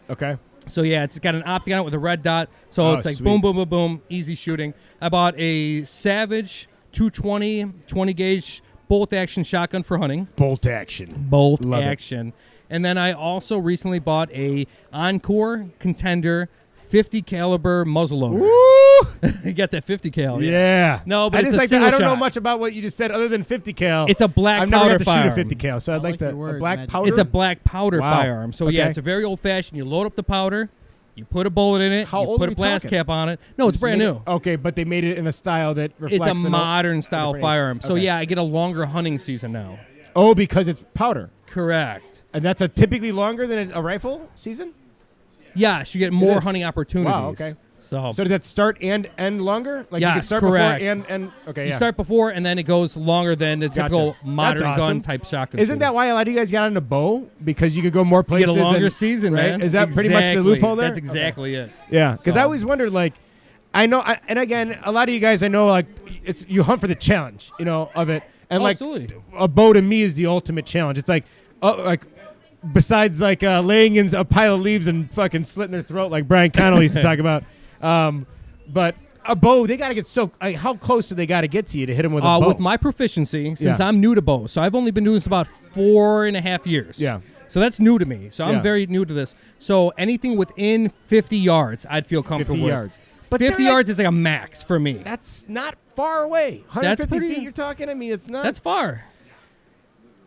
Okay. So yeah, it's got an optic on it with a red dot. So Oh, it's like sweet. boom, boom, boom, boom, easy shooting. I bought a Savage 220 20 gauge bolt action shotgun for hunting. Bolt action. Bolt Love it. action. And then I also recently bought a Encore Contender 50 caliber muzzleloader. Woo! You got that 50 cal. Yeah. No, but I it's just a like single I don't know shot. much about what you just said other than 50 cal. It's a black I've never powder got to shoot a firearm. 50 cal, so I'd like your to words, a black Magic. powder. It's a black powder Wow. firearm. So yeah, Okay. it's a very old fashioned. You load up the powder, you put a bullet in it, How you old put are a we blast talking? cap on it. No, it's Just brand made new. it- Okay, but they made it in a style that reflects It's a an old- modern style different age. firearm. So Okay. yeah, I get a longer hunting season now. Oh, because it's powder. Correct. And that's a typically longer than a rifle season? Yes, you get more is. hunting opportunities. Wow, okay. So, So did that start and end longer? Like you could Yes, start correct. before and okay, you yeah. start before, and then it goes longer than the typical Gotcha. modern That's awesome. gun type shotgun. Isn't that why a lot of you guys got into bow? Because you could go more you places. get a longer and- season, right? man? Is that pretty much the Exactly. loophole there? That's exactly it. Yeah, because I So- always wondered, like, I know, and again, a lot of you guys I know, like, it's you hunt for the challenge, of it, and like Absolutely. a bow to me is the ultimate challenge. It's like besides like laying in a pile of leaves and fucking slitting their throat like Brian Connolly used to talk about, but a bow they got to get so. How close do they got to get to you to hit them with a bow? With my proficiency, since Yeah. I'm new to bow, so I've only been doing this about 4.5 years. Yeah. So that's new to me. So Yeah. I'm very new to this. So anything within 50 yards, I'd feel comfortable 50 with. yards. But 50 they're yards is like a max for me. That's not far away. 150 pretty- feet. You're talking. I mean, it's not. That's far.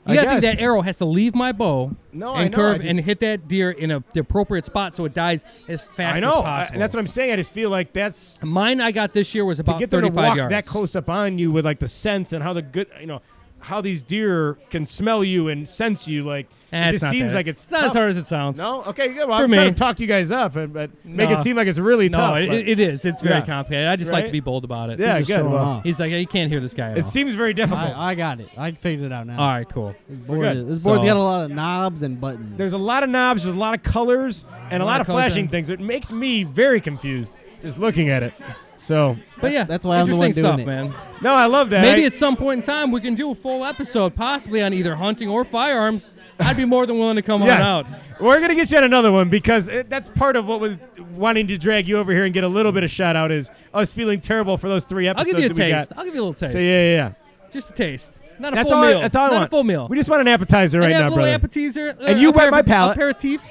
I You gotta think guess. that arrow has to leave my bow No, I and know, curve I and just- hit that deer in the appropriate spot so it dies as fast I know. as possible. And that's what I'm saying. I just feel like that's Mine I got this year was to about get them to 35 walk yards. that close up on you with like the scent and how the good, how these deer can smell you and sense you. Like it It's just not seems that. like it's not as tough. hard as it sounds. No, okay, good. Well, For I'm me. trying to talk you guys up, but make No. it seem like it's really No, tough. but- it is. It's very Yeah. complicated. I just like to Right? be bold about it. Yeah, He's just good. showing Well, off. He's like, yeah, you can't hear this guy at it all. seems very difficult. I got it. I figured it out now. All right, cool. This We're board, good. this board's So- got a lot of knobs and buttons. There's a lot of knobs, there's a lot of colors, and a lot of colors, flashing yeah. things. It makes me very confused just looking at it. So, But yeah, that's why I'm the one interesting doing stuff, it. man. no, I love that. Maybe I- at some point in time we can do a full episode, possibly on either hunting or firearms. I'd be more than willing to come Yes. on out. We're going to get you on another one because that's part of what was wanting to drag you over here and get a little bit of shout out is us feeling terrible for those 3 I'll episodes give you a that we taste. got. I'll give you a little taste. So, yeah. Just a taste. Not a That's full all. meal. That's all I Not want. a full meal. We just want an appetizer And right have now, a little brother. appetizer. And you wet my palate. Aperitif.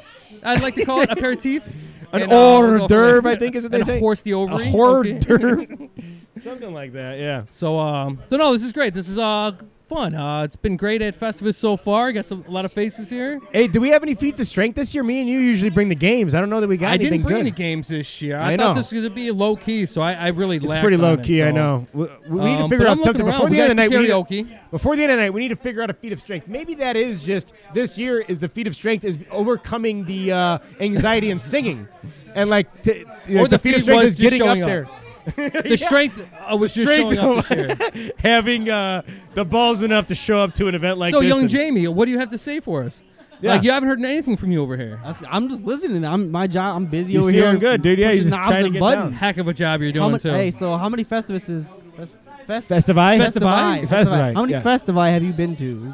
I'd like to call it aperitif. An And, hors we'll go from d'oeuvre, there. I think is what they And say. A horse the A ovary. hors Okay. d'oeuvre. Something like that, yeah. So no, this is great. This is fun. It's been great at Festivus so far. Got a lot of faces here. Hey, do we have any feats of strength this year? Me and you usually bring the games. I don't know that we got I anything didn't bring good. any games this year. I I thought know. this was going to be low key, so I really It's laxed pretty on low it, key, I so, know. We need to but figure I'm out something looking before around. the We end of the got night. karaoke. Before the end of the night, we need to figure out a feat of strength. Maybe that is just this year is the feat of strength is overcoming the anxiety and singing, and like Or the the feat of feat strength was is just getting showing up up. there. The strength was just Strength showing up this year. having the balls enough to show up to an event like So, this. young and- Jamie, what do you have to say for us? Yeah. Like, you haven't heard anything from you over here. I'm just listening. I'm my job. I'm busy He's over feeling here. good, dude. Yeah, he's pushing just knobs trying to and get buttons. Heck of a job you're How doing, mu- too. Hey, so how many Festivuses? Festivi? Festivi? How many yeah. Festivi have you been to?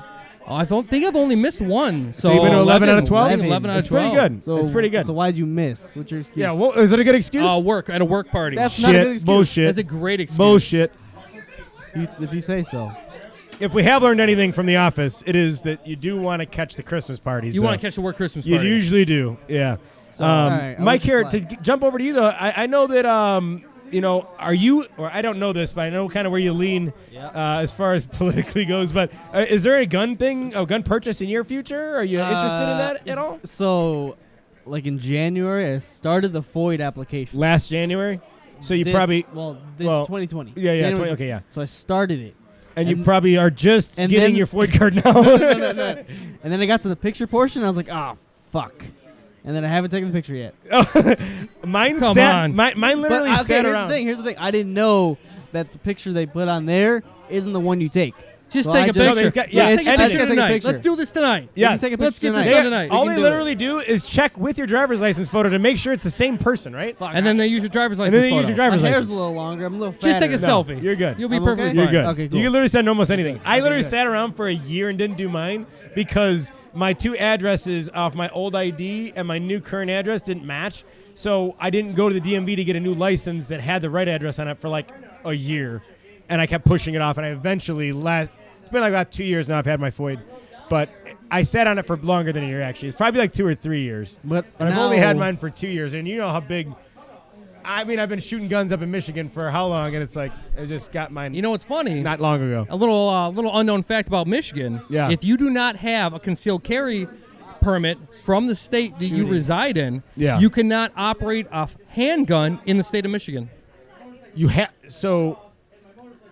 I don't think I've only missed one. So, you've been to 11 out of 12? I think 11 out of It's pretty 12. good. So it's pretty good. So why'd you miss? What's your excuse? Yeah, well, is it a good excuse? Work at a work party. That's not a good Shit, excuse. bullshit. That's a great excuse. Bullshit. if you say so. If we have learned anything from The Office, it is that you do want to catch the Christmas parties. You though. want to catch a work Christmas You party. usually do, yeah. all right, I'll Mike, let you here, to slide. jump over to you, though, I know that, are you, or I don't know this, but I know kind of where you lean as far as politically goes, but is there a gun purchase in your future? Are you interested in that at all? So, like in January, I started the FOID application. Last January? So you This- probably, well, well, 2020. yeah, January 20, okay, yeah. So I started it. And you And- probably are just and getting then- your Floyd card now. No. And then I got to the picture portion, and I was like, ah, fuck. And then I haven't taken the picture yet. Mine Come sat, on. Mine literally but, okay, sat here's around. the thing. Here's the thing. I didn't know that the picture they put on there isn't the one you take. Just Well, take I a just- picture. got- yeah, Let's take a edit it. picture Take a tonight. picture. Let's do this tonight. Yes. Take a Let's picture get this tonight. done tonight. All can they do it. literally do is check with your driver's license photo to make sure it's the same person, right? Fuck, And then they use your driver's And license then they use photo. your my driver's hair's license. a little longer. I'm a little fatter. Just take a No, selfie. you're good. You'll be I'm perfectly okay? You're fine. good. Okay, cool. You can literally send almost anything. I literally sat around for a year and didn't do mine because my 2 addresses off my old ID and my new current address didn't match. So I didn't go to the DMV to get a new license that had the right address on it for like a year. And I kept pushing it off. And I eventually, it's been like about 2 years now I've had my FOID. But I sat on it for longer than a year, actually. It's probably like 2 or 3 years. But I've only had now- mine for 2 years. And you know how big... I mean, I've been shooting guns up in Michigan for how long? And it's like, I just got mine You know what's funny? not long ago. A little unknown fact about Michigan. Yeah. If you do not have a concealed carry permit from the state that you reside in, Yeah. you cannot operate a handgun in the state of Michigan. You have... So,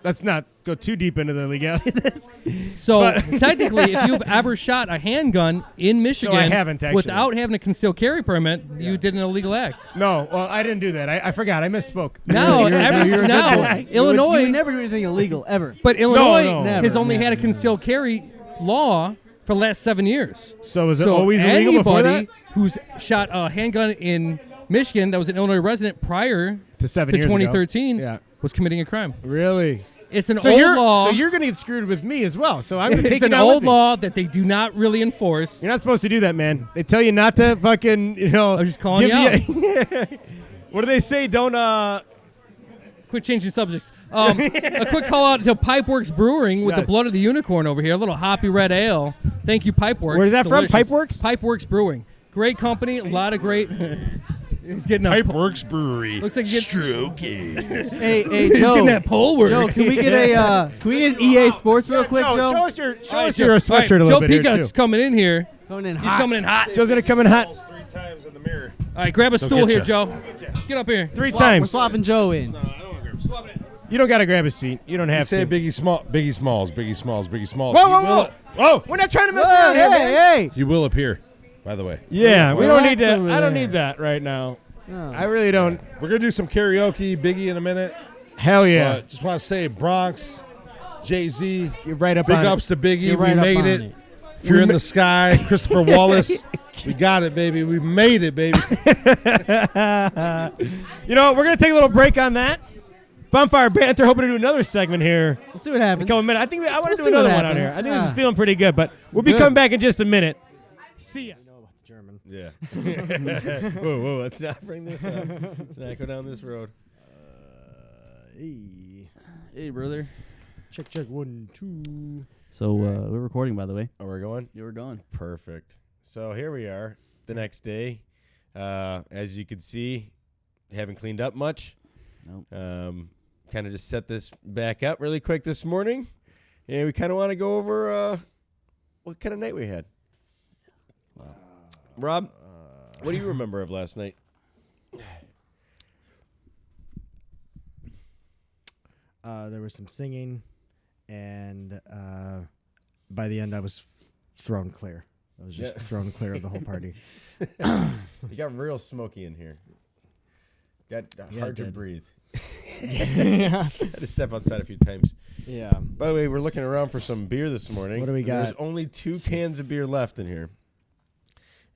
let's not go too deep into the legality of this. So technically, if you've ever shot a handgun in Michigan haven't, actually. without having a concealed carry permit, you did an illegal act. No, well, I didn't do that. I forgot. I misspoke. Now, you're a now good boy. Illinois, You would never do anything illegal ever. but Illinois no. has Never, only had a never. concealed carry law for the last 7 years. So is it So always illegal before anybody that? who's shot a handgun in Michigan that was an Illinois resident prior To 7 to years ago. 2013 Yeah. was committing a crime. Really? It's an So old you're law. so you're going to get screwed with me as well. So I'm going to take it's you an down with old me. law that they do not really enforce. You're not supposed to do that, man. They tell you not to fucking, I'm just calling give you What do they say? Don't Quit changing subjects. A quick call out to Pipeworks Brewing with the Yes. blood of the unicorn over here. A little hoppy red ale. Thank you, Pipeworks. Where's that from? Delicious. Pipeworks? Pipeworks Brewing. Great company. A lot of great. He's getting a Pipeworks Brewery. Looks like you get- Stroking. Hey, He's Joe. getting that pole work. Joe, can we get an EA Sports real quick, Joe? show us your All right, your Joe. All right, sweatshirt a little Joe bit here, Peacock's too. coming in here. Coming in He's hot. coming in hot. Joe's going to come in hot 3 times in the mirror. All right, grab a stool get here, ya. Joe. Get up here. 3 We're times. swapping Joe in. You don't got to grab a seat. You don't You have say to. Biggie Smalls, Biggie Smalls, Biggie Smalls, Biggie Smalls. Whoa, You whoa, will- whoa. We're not trying to mess around here, man. Hey, You will appear, by the way. Yeah, we don't need Relax that. over I don't there. need that right now. Oh. I really don't. We're going to do some karaoke, Biggie, in a minute. Hell yeah. Just want to say Bronx, Jay-Z, You're right up big on ups to Biggie. You're We right up made on it. it. If you're in the sky, Christopher Wallace, we got it, baby. We made it, baby. You know what? We're going to take a little break on that. Bonfire Banter, hoping to do another segment here. We'll see what happens. In a couple minutes. I think I want We'll to see do what another one out happens. here. I think this Ah. is feeling pretty good, but we'll be good. coming back in just a minute. See ya. German. Yeah. Whoa, let's not bring this up. Let's not go down this road. Hey, brother. Check, 1, 2. So we're recording, by the way. Oh, we're going? You were going. Perfect. So here we are, the next day. As you can see, haven't cleaned up much. Nope. Kind of just set this back up really quick this morning. And we kind of want to go over what kind of night we had. Rob, what do you remember of last night? There was some singing, and by the end, I was thrown clear. I was just thrown clear of the whole party. You got real smoky in here. Got hard to did. breathe. Yeah. Had to step outside a few times. Yeah. By the way, we're looking around for some beer this morning. What do we and There's got? only 2 cans of beer left in here.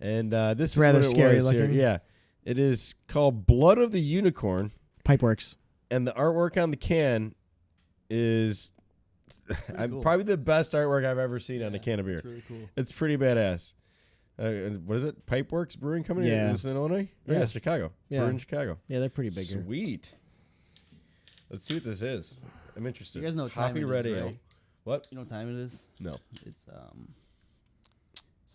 And this is rather what it scary was here. looking. Yeah. It is called Blood of the Unicorn. Pipeworks. And the artwork on the can is cool. probably the best artwork I've ever seen on a can of beer. That's really cool. It's pretty badass. And what is it? Pipeworks Brewing Company? Yeah. Is this in Illinois? Yeah. It's Chicago. Yeah. Brewing in Chicago. Yeah, they're pretty big here. Sweet. Let's see what this is. I'm interested. You guys know what time Hoppy it is, red ale. right? What? You know what time it is? No. It's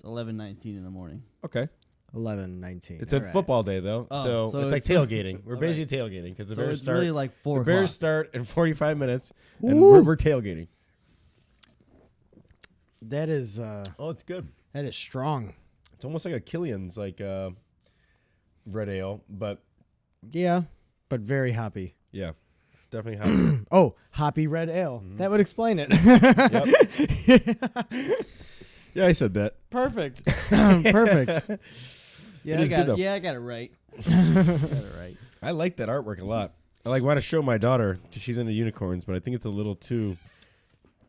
11:19 in the morning. Okay. 11:19. It's a football day though, Oh, so it's like tailgating. We're basically tailgating because the So Bears it's start. really like 4 the o'clock. Bears start in 45 minutes, and we're tailgating. That is Oh, it's good. that is strong. It's almost like a Killian's like red ale, but Yeah, but very hoppy. yeah, definitely hoppy. Oh, hoppy red ale. That would explain it. Yeah, I said that. Perfect. Perfect. Yeah, It is good, though. I got it right. Got it right. I like that artwork a lot. I want to show my daughter 'cause she's into unicorns, but I think it's a little too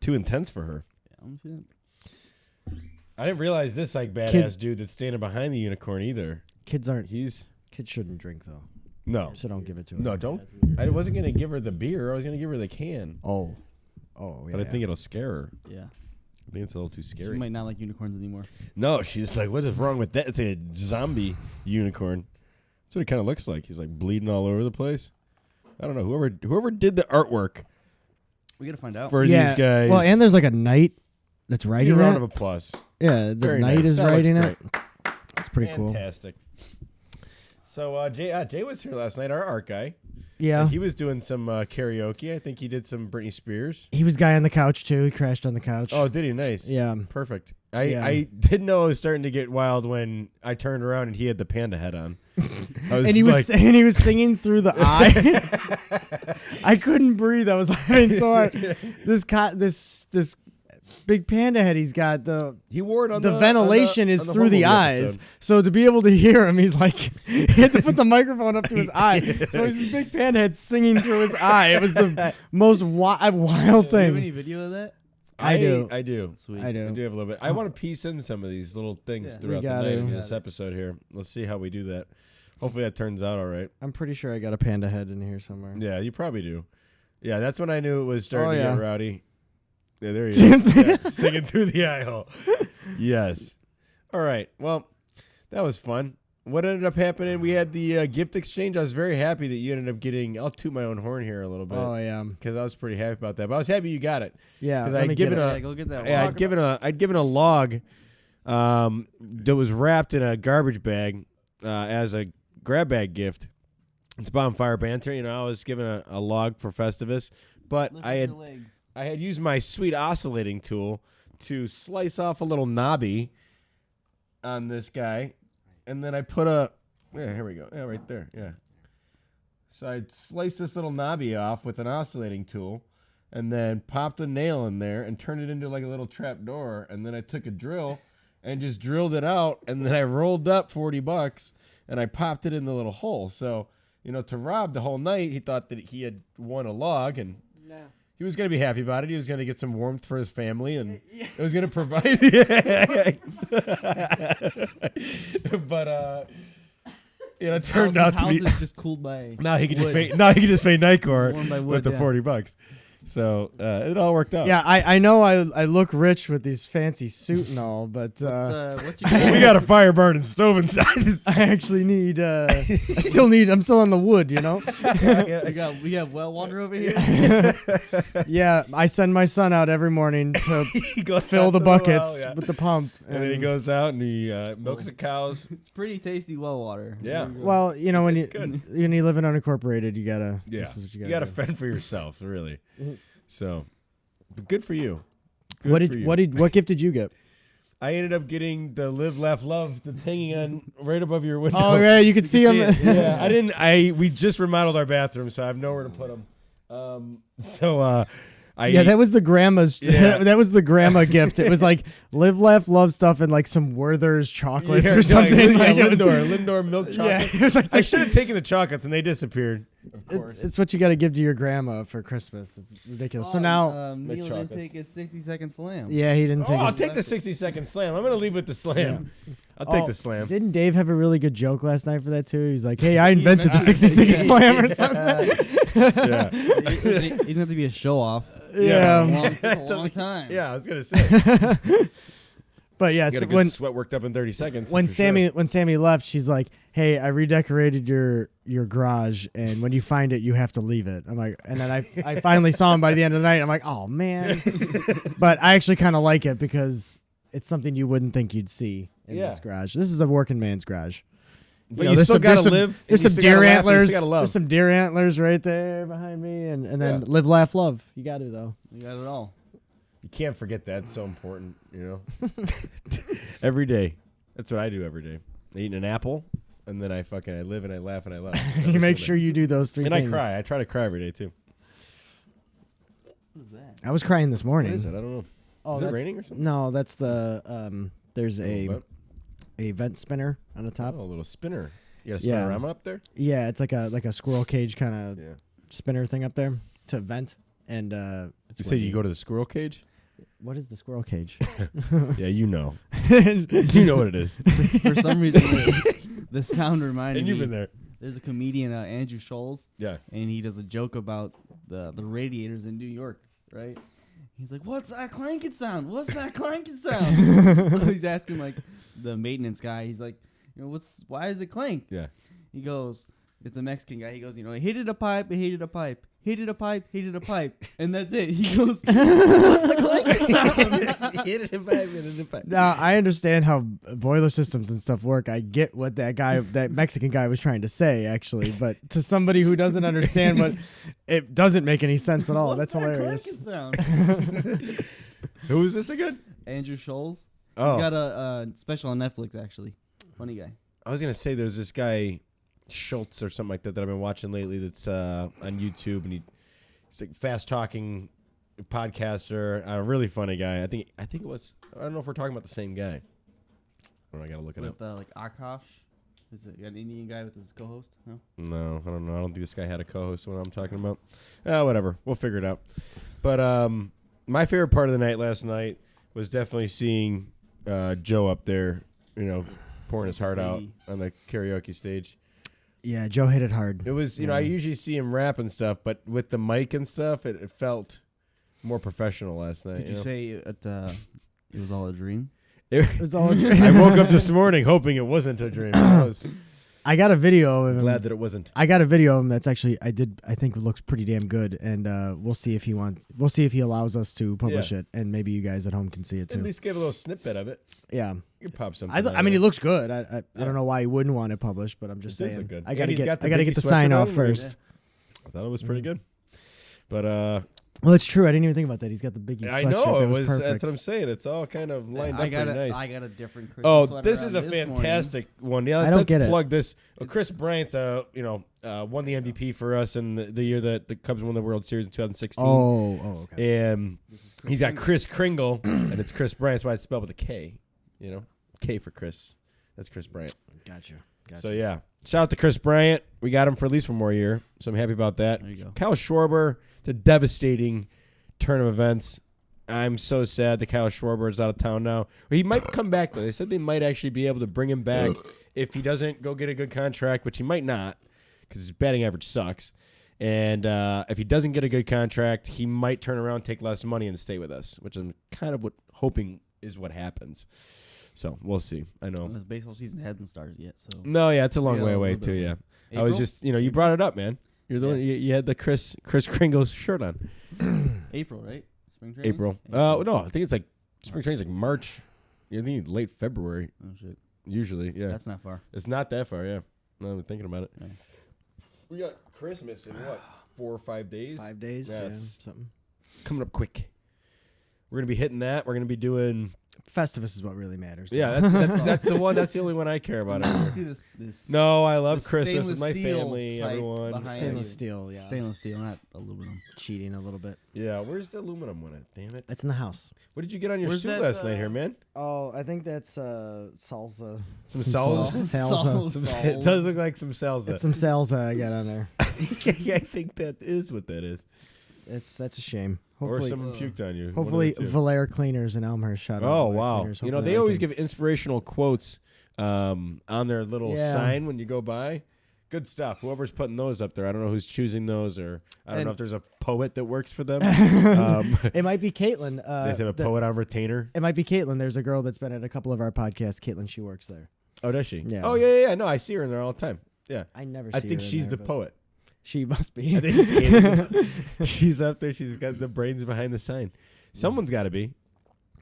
too intense for her. Yeah, let me see that. I didn't realize this like badass Kid- dude that's standing behind the unicorn either. Kids aren't. Kids shouldn't drink though. No. So don't give it to her. No, don't. I wasn't gonna give her the beer. I was gonna give her the can. Oh, yeah. But I think it'll scare her. Yeah. I think it's a little too scary. She might not like unicorns anymore. No, she's just like, what is wrong with that? It's a zombie unicorn. That's what it kind of looks like. He's like bleeding all over the place. I don't know. Whoever did the artwork We gotta find out. for these guys. Well, and there's like a knight that's Give riding you a round it. of applause. Yeah, the Very knight nice. is That looks riding great. it. That's pretty cool. Fantastic. So Jay was here last night, our art guy. Yeah. And he was doing some karaoke. I think he did some Britney Spears. He was guy on the couch too. He crashed on the couch. Oh, did he? Nice. Yeah. Perfect. Yeah. I didn't know it was starting to get wild when I turned around and he had the panda head on. I was and he was like, and he was singing through the eye. I couldn't breathe. I was laughing so hard. This big panda head he's got, he wore it on the ventilation is on the through the Horrible eyes. episode. So to be able to hear him, he's like he had to put the microphone up to his eye. So it was this big panda head singing through his eye. It was the most wild Do you have thing. any video of that? I do. I do. Sweet. I do. I do have a little bit. I want to piece in some of these little things Yeah. throughout We the gotta. night in this episode here. Let's see how we do that. Hopefully that turns out all right. I'm pretty sure I got a panda head in here somewhere. Yeah, you probably do. Yeah, that's when I knew it was starting to get rowdy. Yeah, there See you what I'm go. saying? Yeah, singing through the eye hole. Yes. All right. Well, that was fun. What ended up happening? We had the gift exchange. I was very happy that you ended up getting. I'll toot my own horn here a little bit. Oh yeah. Because I was pretty happy about that. But I was happy you got it. Yeah. Because Let me I'd get given it. a Yeah, go get that. yeah, one. I'd given a log that was wrapped in a garbage bag as a grab bag gift. It's Bonfire Banter. You know, I was given a log for Festivus, but Lift I up had your legs. I had used my sweet oscillating tool to slice off a little knobby on this guy, and then I put here we go. Yeah, right there. Yeah. So I sliced this little knobby off with an oscillating tool, and then popped a nail in there and turned it into like a little trap door, and then I took a drill and just drilled it out, and then I rolled up $40 and I popped it in the little hole. So, you know, to Rob the whole night, he thought that he had won a log, and he was going to be happy about it. He was going to get some warmth for his family, and it was going to provide. But you know, it turned out to be. His house is just cooled by. Now he could just wood. pay. Now he could just pay Encore Warmed by with wood, the yeah. $40. So it all worked out. Yeah, I know I look rich with these fancy suit and all, but What's We got a fire burning stove inside. I actually need. I'm still on the wood, you know. we got well water over here. Yeah, I send my son out every morning to goes fill out the to the well, buckets yeah. with the pump, And then he goes out and he milks the cows. It's pretty tasty well water. Yeah. Well, you know when It's good. when you live in unincorporated, you gotta. Yeah. This is what You got to do. fend for yourself, really. So, but good for you. Good What for you. what gift did you get? I ended up getting the Live, Laugh, Love that's hanging on right above your window. Oh yeah, you could see him. Yeah, we just remodeled our bathroom, so I have nowhere to put them. Yeah, that was the grandma's. Yeah. That was the grandma gift. It was like live, laugh, love stuff, and like some Werther's chocolates or something. Yeah, Like, it was- Lindor milk Yeah, chocolate. it was like I should have taken the chocolates and they disappeared. Of course. it's what you got to give to your grandma for Christmas. It's ridiculous. So now, Neil didn't chocolates. take his 60-second slam. yeah, he didn't take. I'll his- take the 60-second slam. I'm gonna leave with the slam. I'll take Oh, the slam. Didn't Dave have a really good joke last night for that too? He's like, "Hey, I invented the 60-second slam or something." Yeah. He's gonna have to be a show off. Yeah. It's a long time. Yeah, I was gonna say. But yeah, You got it's a good when sweat worked up in 30 seconds. when for Sammy left, she's like, "Hey, I redecorated your garage, and when you find it, you have to leave it." I'm like, and then I finally saw him by the end of the night. I'm like, "Oh man," but I actually kind of like it because it's something you wouldn't think you'd see in this garage. This is a working man's garage. But know, you there's still some- gotta there's some- live. There's you some still deer gotta laugh, and you antlers. still gotta love. There's some deer antlers right there behind me, and then Yeah. live, laugh, love. You got to though. You got it all. You can't forget that. It's so important, you know. Every day. That's what I do every day. I eat an apple, and then I live and I laugh and I laugh. You make sure you do those three And things. I cry. I try to cry every day too. What is that? I was crying this morning. What is it? I don't know. Oh, Is it that's- raining or something? No, that's the there's a vent spinner on the top. Oh, a little spinner. You got a Yeah. spinorama up there? Yeah, it's like a squirrel cage kind of Yeah. spinner thing up there to vent, and You it's said you windy. go to the squirrel cage? What is the squirrel cage? Yeah, you know. You know what it is. For some reason, the sound reminded And me. you've been there. There's a comedian, Andrew Scholes. Yeah. And he does a joke about the radiators in New York, right? He's like, "What's that clanking sound? What's that clanking sound?" So he's asking like the maintenance guy. He's like, why is it clank? Yeah. He goes, it's a Mexican guy. He goes, he hated a pipe, he hated a pipe, hated a pipe, hated a pipe, and that's it. He goes, what's the clanking sound? Hit it a pipe, hit it a pipe. Now I understand how boiler systems and stuff work. I get what that Mexican guy was trying to say, actually, but to somebody who doesn't understand what, it doesn't make any sense at all. What's That's that hilarious. clanking sound? Who is this again? Andrew Scholes. Oh. He's got a special on Netflix, actually. Funny guy. I was gonna say there's this guy Schultz or something like that I've been watching lately. That's on YouTube, and he's like fast talking podcaster. A really funny guy. I think it was. I don't know if we're talking about the same guy. I gotta look it up. With like Akash. Is it an Indian guy with his co-host? No. No, I don't know. I don't think this guy had a co-host. What I'm talking about. Whatever. We'll figure it out. But my favorite part of the night last night was definitely seeing Joe up there. Pouring his heart out on the karaoke stage. Yeah, Joe hit it hard. It was, I usually see him rap and stuff, but with the mic and stuff, it felt more professional last night. Did you say it was all a dream? It was all a dream. I woke up this morning hoping it wasn't a dream. I got a video of him. Glad that it wasn't. I got a video of him that's actually I think looks pretty damn good, and we'll see if he allows us to publish it, and maybe you guys at home can see it too. At least give a little snippet of it. Yeah, you can pop something. I mean, it looks good. I don't know why he wouldn't want it published, but I'm just saying. Good. I gotta get the sweatshirt sign off on. first. I thought it was pretty good, but well, it's true. I didn't even think about that. He's got the Biggie sweatshirt. I know that it was. perfect. That's what I'm saying. It's all kind of lined up pretty nice. I got a different Christmas sweater this is a on fantastic one. Yeah, I don't let's get it. plug this. Chris Bryant, won the MVP for us in the year that the Cubs won the World Series in 2016. Oh, okay. And he's got Chris Kringle, and it's Chris Bryant. That's why it's spelled with a K. K for Chris. That's Chris Bryant. Gotcha. So yeah, shout out to Chris Bryant. We got him for at least one more year, so I'm happy about that. There you go. Kyle Schwarber, it's a devastating turn of events. I'm so sad that Kyle Schwarber is out of town now. He might come back, though. They said they might actually be able to bring him back if he doesn't go get a good contract, which he might not because his batting average sucks. And if he doesn't get a good contract, he might turn around, take less money, and stay with us, which I'm kind of hoping is what happens. So we'll see. I know. The baseball season hasn't started yet, so. No, yeah, it's a long way away, too, yeah. April? I was just, you brought it up, man. You're the one, you had the Chris Kringle's shirt on. April, right? Spring training? April. No, I think it's like spring training's like March. I think late February. Oh shit. Usually, yeah. That's not far. It's not that far, yeah. No, I'm thinking about it. Yeah. We got Christmas in what? 4 or 5 days? 5 days. Yeah, Yeah, it's something. coming up quick. We're gonna be hitting that. We're gonna be doing. Festivus is what really matters. Yeah, that's the one. That's the only one I care about. Did you Anymore. see this? No, I love the Christmas with stainless my steel family, pipe everyone. behind Stainless you. steel, yeah. Stainless steel, not aluminum. Cheating a little bit. Yeah, where's the aluminum one at? Damn it! That's in the house. What did you get on your Where's suit that, last night here, man? Oh, I think that's salsa. Some salsa? Salsa. It does look like some salsa. It's some salsa I got on there. I think that is what that is. That's a shame. Or Hopefully, someone puked on you. hopefully One of the two. Valair Cleaners in Elmhurst shout out. Oh Valair wow! Cleaners. You know Hopefully they I always can- give inspirational quotes on their little sign when you go by. Good stuff. Whoever's putting those up there, I don't know who's choosing those, or I don't know if there's a poet that works for them. It might be Caitlin. They have a poet on retainer. It might be Caitlin. There's a girl that's been at a couple of our podcasts. Caitlin, she works there. Oh, does she? Yeah. Oh yeah. No, I see her in there all the time. Yeah. I never. I see think her in she's there, the but poet. She must be. I think it's Caitlin. She's up there. She's got the brains behind the sign. Someone's got to be.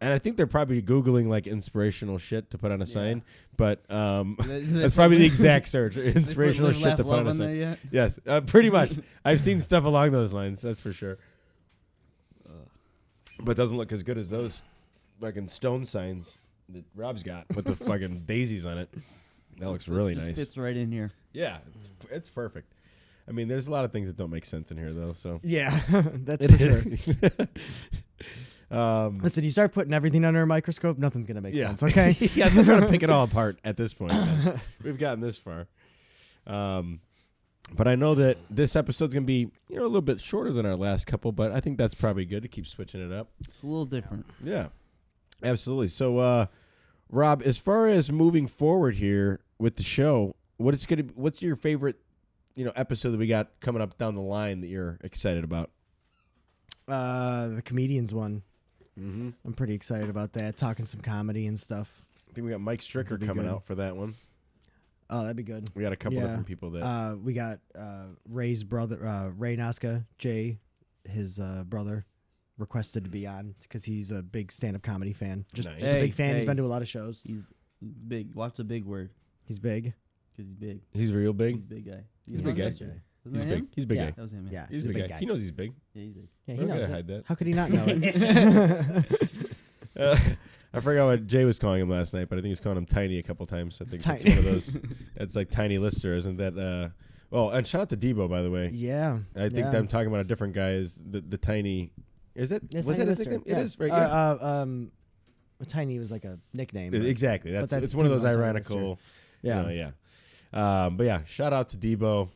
And I think they're probably Googling like inspirational shit to put on a sign. But that's probably the exact search. Inspirational Live, shit laugh, to put love on a on sign. there yet? Yes, pretty much. I've seen stuff along those lines. That's for sure. But it doesn't look as good as those fucking stone signs that Rob's got with the fucking daisies on it. That looks really Just nice. fits right in here. Yeah, it's perfect. I mean, there's a lot of things that don't make sense in here, though. So Yeah, that's for sure. Listen, you start putting everything under a microscope, nothing's gonna make sense. Okay. Yeah, I'm trying to pick it all apart at this point. Man. We've gotten this far. But I know that this episode's going to be a little bit shorter than our last couple, but I think that's probably good to keep switching it up. It's a little different. Yeah, absolutely. So, Rob, as far as moving forward here with the show, what's your favorite episode that we got coming up down the line that you're excited about? The comedians one. Mm-hmm. I'm pretty excited about that. Talking some comedy and stuff. I think we got Mike Stricker coming out for that one. Oh, that'd be good. We got a couple different people that. We got Ray's brother, Ray Nasca, Jay, his brother, requested to be on because he's a big stand-up comedy fan. Just Nice. a big fan. He's been to a lot of shows. He's big. Watch the big word. He's big. Because he's big. He's real big. He's a big guy. He's a big guy. Wasn't He's that big. him? He's a big Yeah. guy. That was him. Yeah, He's a big guy. He knows he's big. Yeah, he's big. Yeah, he We're not knows gonna it. hide that. How could he not know it? I forgot what Jay was calling him last night, but I think he was calling him Tiny a couple times. I think Tiny. it's one of those. It's like Tiny Lister, isn't that? Oh, and shout out to Debo, by the way. Yeah. I think I'm talking about a different guy. Is the Tiny? Is it? Yes, Was Tiny it his Lister. nickname? Yeah. It is, right? Yeah. Tiny was like a nickname. but- Exactly. but That's it's one of those Tiny Lister. ironical. Yeah. Yeah. But yeah, shout out to Debo.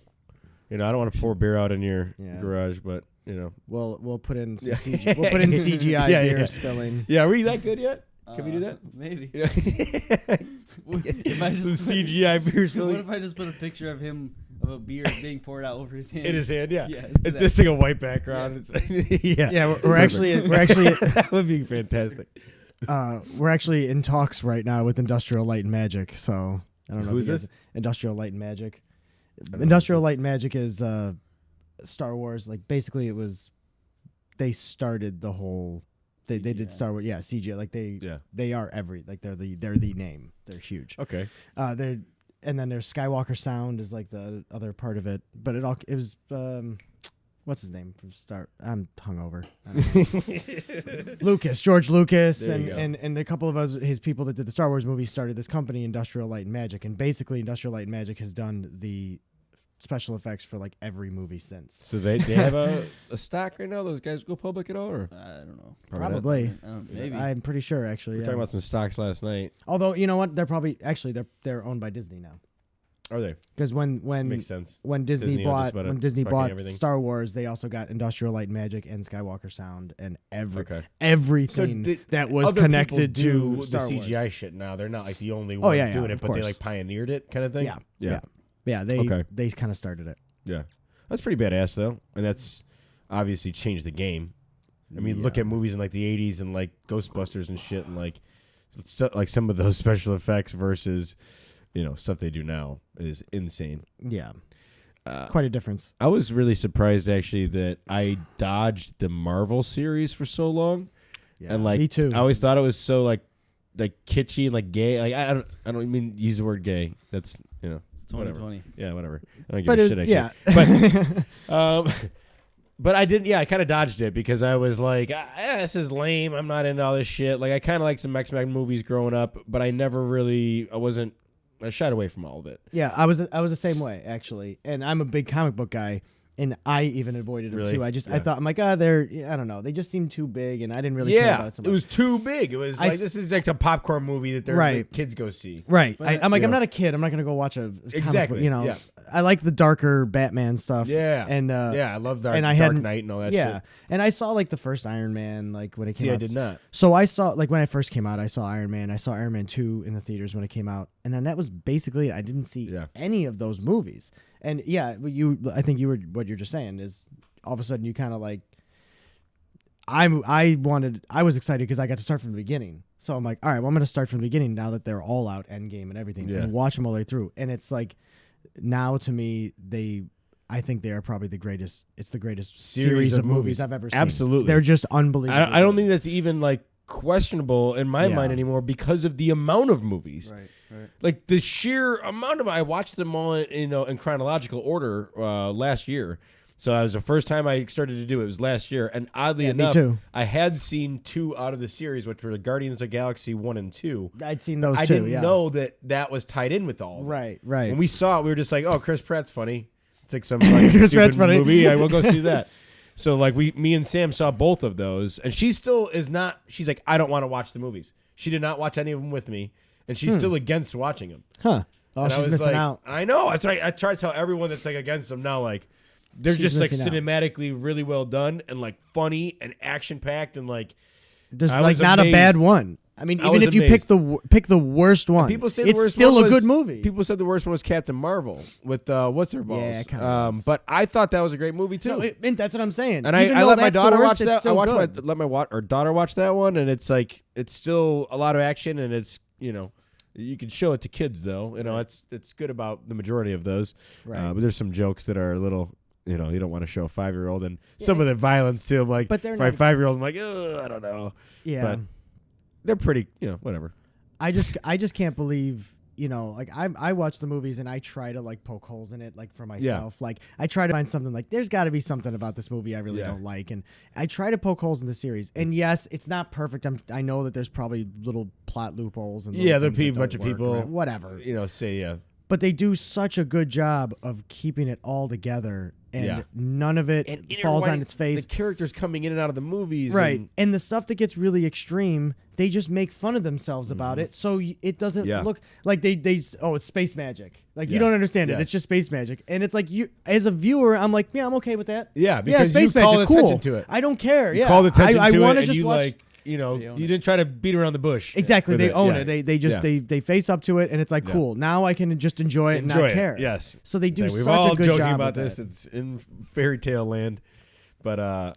I don't want to pour beer out in your garage, but We'll put in some Yeah. CGI. We'll put in CGI beer spilling. Yeah, are we that good yet? Can we do that? Maybe. Yeah. If I Some just CGI beer What spilling if I just put a picture of him of a beer being poured out over his hand? in his hand. Yeah, Yeah, let's do it's that. just like a white background. Yeah. Yeah, We're actually that would be fantastic. we're actually in talks right now with Industrial Light and Magic. So I don't know. Who if is you guys- this? Industrial Light and Magic. know Industrial Light and Magic is Star Wars. Like basically, it was they started the whole. They did Star Wars. Yeah, CGI. Like they are they're the name. They're huge. Okay. And then there's Skywalker Sound is like the other part of it. But it was what's his name from Star? I'm hungover. George Lucas, There you and a couple of his people that did the Star Wars movies started this company, Industrial Light and Magic, and basically Industrial Light and Magic has done the special effects for like every movie since. So they have a stock right now. Those guys go public at all, or I don't know. Probably. Maybe. I'm pretty sure actually. we were talking about some stocks last night. Although you know what, they're probably they're owned by Disney now. Are they? Because when Makes sense. when Disney Disney owns just bought about Disney fucking bought everything. Star Wars, they also got Industrial Light and Magic and Skywalker Sound and Okay. everything that was Other connected people do to Star the Wars. CGI shit now. They're not like the only Oh, ones yeah, doing it, of but they course. like pioneered it, kind of thing. Yeah. They kind of started it. Yeah. That's pretty badass though, and that's obviously changed the game. I mean, look at movies in like the '80s and like Ghostbusters and shit, and like some of those special effects versus stuff they do now is insane. Yeah, quite a difference. I was really surprised actually that I dodged the Marvel series for so long. Yeah, And like me too. I always thought it was so like kitschy and like gay. Like I don't mean use the word gay. That's It's 2020. yeah, whatever. I don't give But a it shit was- actually. yeah. But I didn't. Yeah, I kind of dodged it because I was like, this is lame. I'm not into all this shit. Like I kind of like some X-Men movies growing up, but I never really. I shied away from all of it. Yeah, I was the same way actually, and I'm a big comic book guy, and I even avoided them Really? too. I Yeah. thought I'm like, they're I don't know, they just seemed too big, and I didn't really care about it so much. It was too big. It was I like this is like a popcorn movie that the kids go see. Right. But, I'm like, I'm know. not a kid. I'm not gonna go watch a comic Exactly, book, yeah. I like the darker Batman stuff. Yeah. And Yeah, I love Dark I Dark hadn't- Knight and all that yeah. shit. And I saw like the first Iron Man like when it came See, out. I did not. So I saw like when I first came out, I saw Iron Man. I saw Iron Man 2 in the theaters when it came out, and then that was basically it. I didn't see any of those movies. And yeah, I think what you're just saying is all of a sudden you kind of like. I was excited because I got to start from the beginning. So I'm like, all right, well, I'm going to start from the beginning now that they're all out, Endgame and everything, and watch them all the way through. And it's like, now to me, I think they are probably the greatest. It's the greatest series of movies I've ever seen. Absolutely. They're just unbelievable. I don't think that's even like questionable in my mind anymore because of the amount of movies. Right. Like the sheer amount of I watched them all in chronological order last year. So that was the first time I started to do it. It was last year, and oddly enough, me too. I had seen 2 out of the series, which were the Guardians of the Galaxy 1 and 2. I'd seen those I too. didn't know that was tied in with all of it. Right. When we saw it, we were just like, "Oh, Chris Pratt's funny." It's like some fucking Chris Pratt's stupid funny. movie. I will go see that. So like me and Sam saw both of those, and she still is not. She's like, I don't want to watch the movies. She did not watch any of them with me, and she's still against watching them. Huh. Oh, And I she's was missing like, out. I know. That's right. I try to tell everyone that's like against them now, like they're She's just like missing out. cinematically really well done and like funny and action packed and like There's I like was not amazed. a bad one. I mean, I even was if you amazed. pick the worst one, People say the it's worst still one a was- good movie. People said the worst one was Captain Marvel with what's her balls. Yeah, it kinda was. But I thought that was a great movie too. No, and that's what I'm saying. and Even I though let my that's the daughter worst, watch it's that. I still watched good. let our daughter watch that one, and it's like it's still a lot of action, and it's you can show it to kids though. It's good about the majority of those. Right. But there's some jokes that are a little. You don't want to show a 5-year-old, and some of the violence too. I'm like, But they're for my not- 5-year-old, I'm like, ugh, I don't know. Yeah. But they're pretty, whatever. I just can't believe, like I watch the movies and I try to like poke holes in it like for myself. Like I try to find something like there's got to be something about this movie I really don't like, and I try to poke holes in the series. And yes, it's not perfect. I know that there's probably little plot loopholes and little There'll things be a that bunch don't of work or people, whatever. say But they do such a good job of keeping it all together, and none of it falls on its face. The characters coming in and out of the movies, Right. And the stuff that gets really extreme, they just make fun of themselves about it. So it doesn't look like it's space magic. Like you don't understand it. It's just space magic. And it's like you as a viewer, I'm like, yeah, I'm okay with that. Yeah, because space you called magic, cool. attention to it. I don't care. You Yeah. called attention I to wanna it, and just you watch you didn't try to beat around the bush. Exactly. with They it. own Yeah. it. They just they face up to it, and it's like cool. Now I can just enjoy it and not care. Yes. So they do We've such all a good joking job about with this. that. It's in fairy tale land, but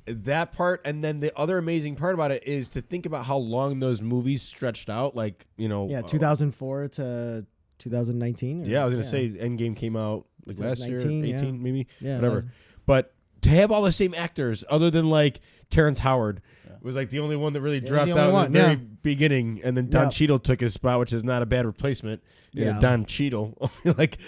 that part, and then the other amazing part about it is to think about how long those movies stretched out. Like 2004 to 2019. I was gonna say Endgame came out like last year, 18 maybe, Yeah, whatever. But to have all the same actors, other than like Terrence Howard, was like the only one that really dropped the out only in the one, very beginning, and then Don Cheadle took his spot, which is not a bad replacement. Don Cheadle, like,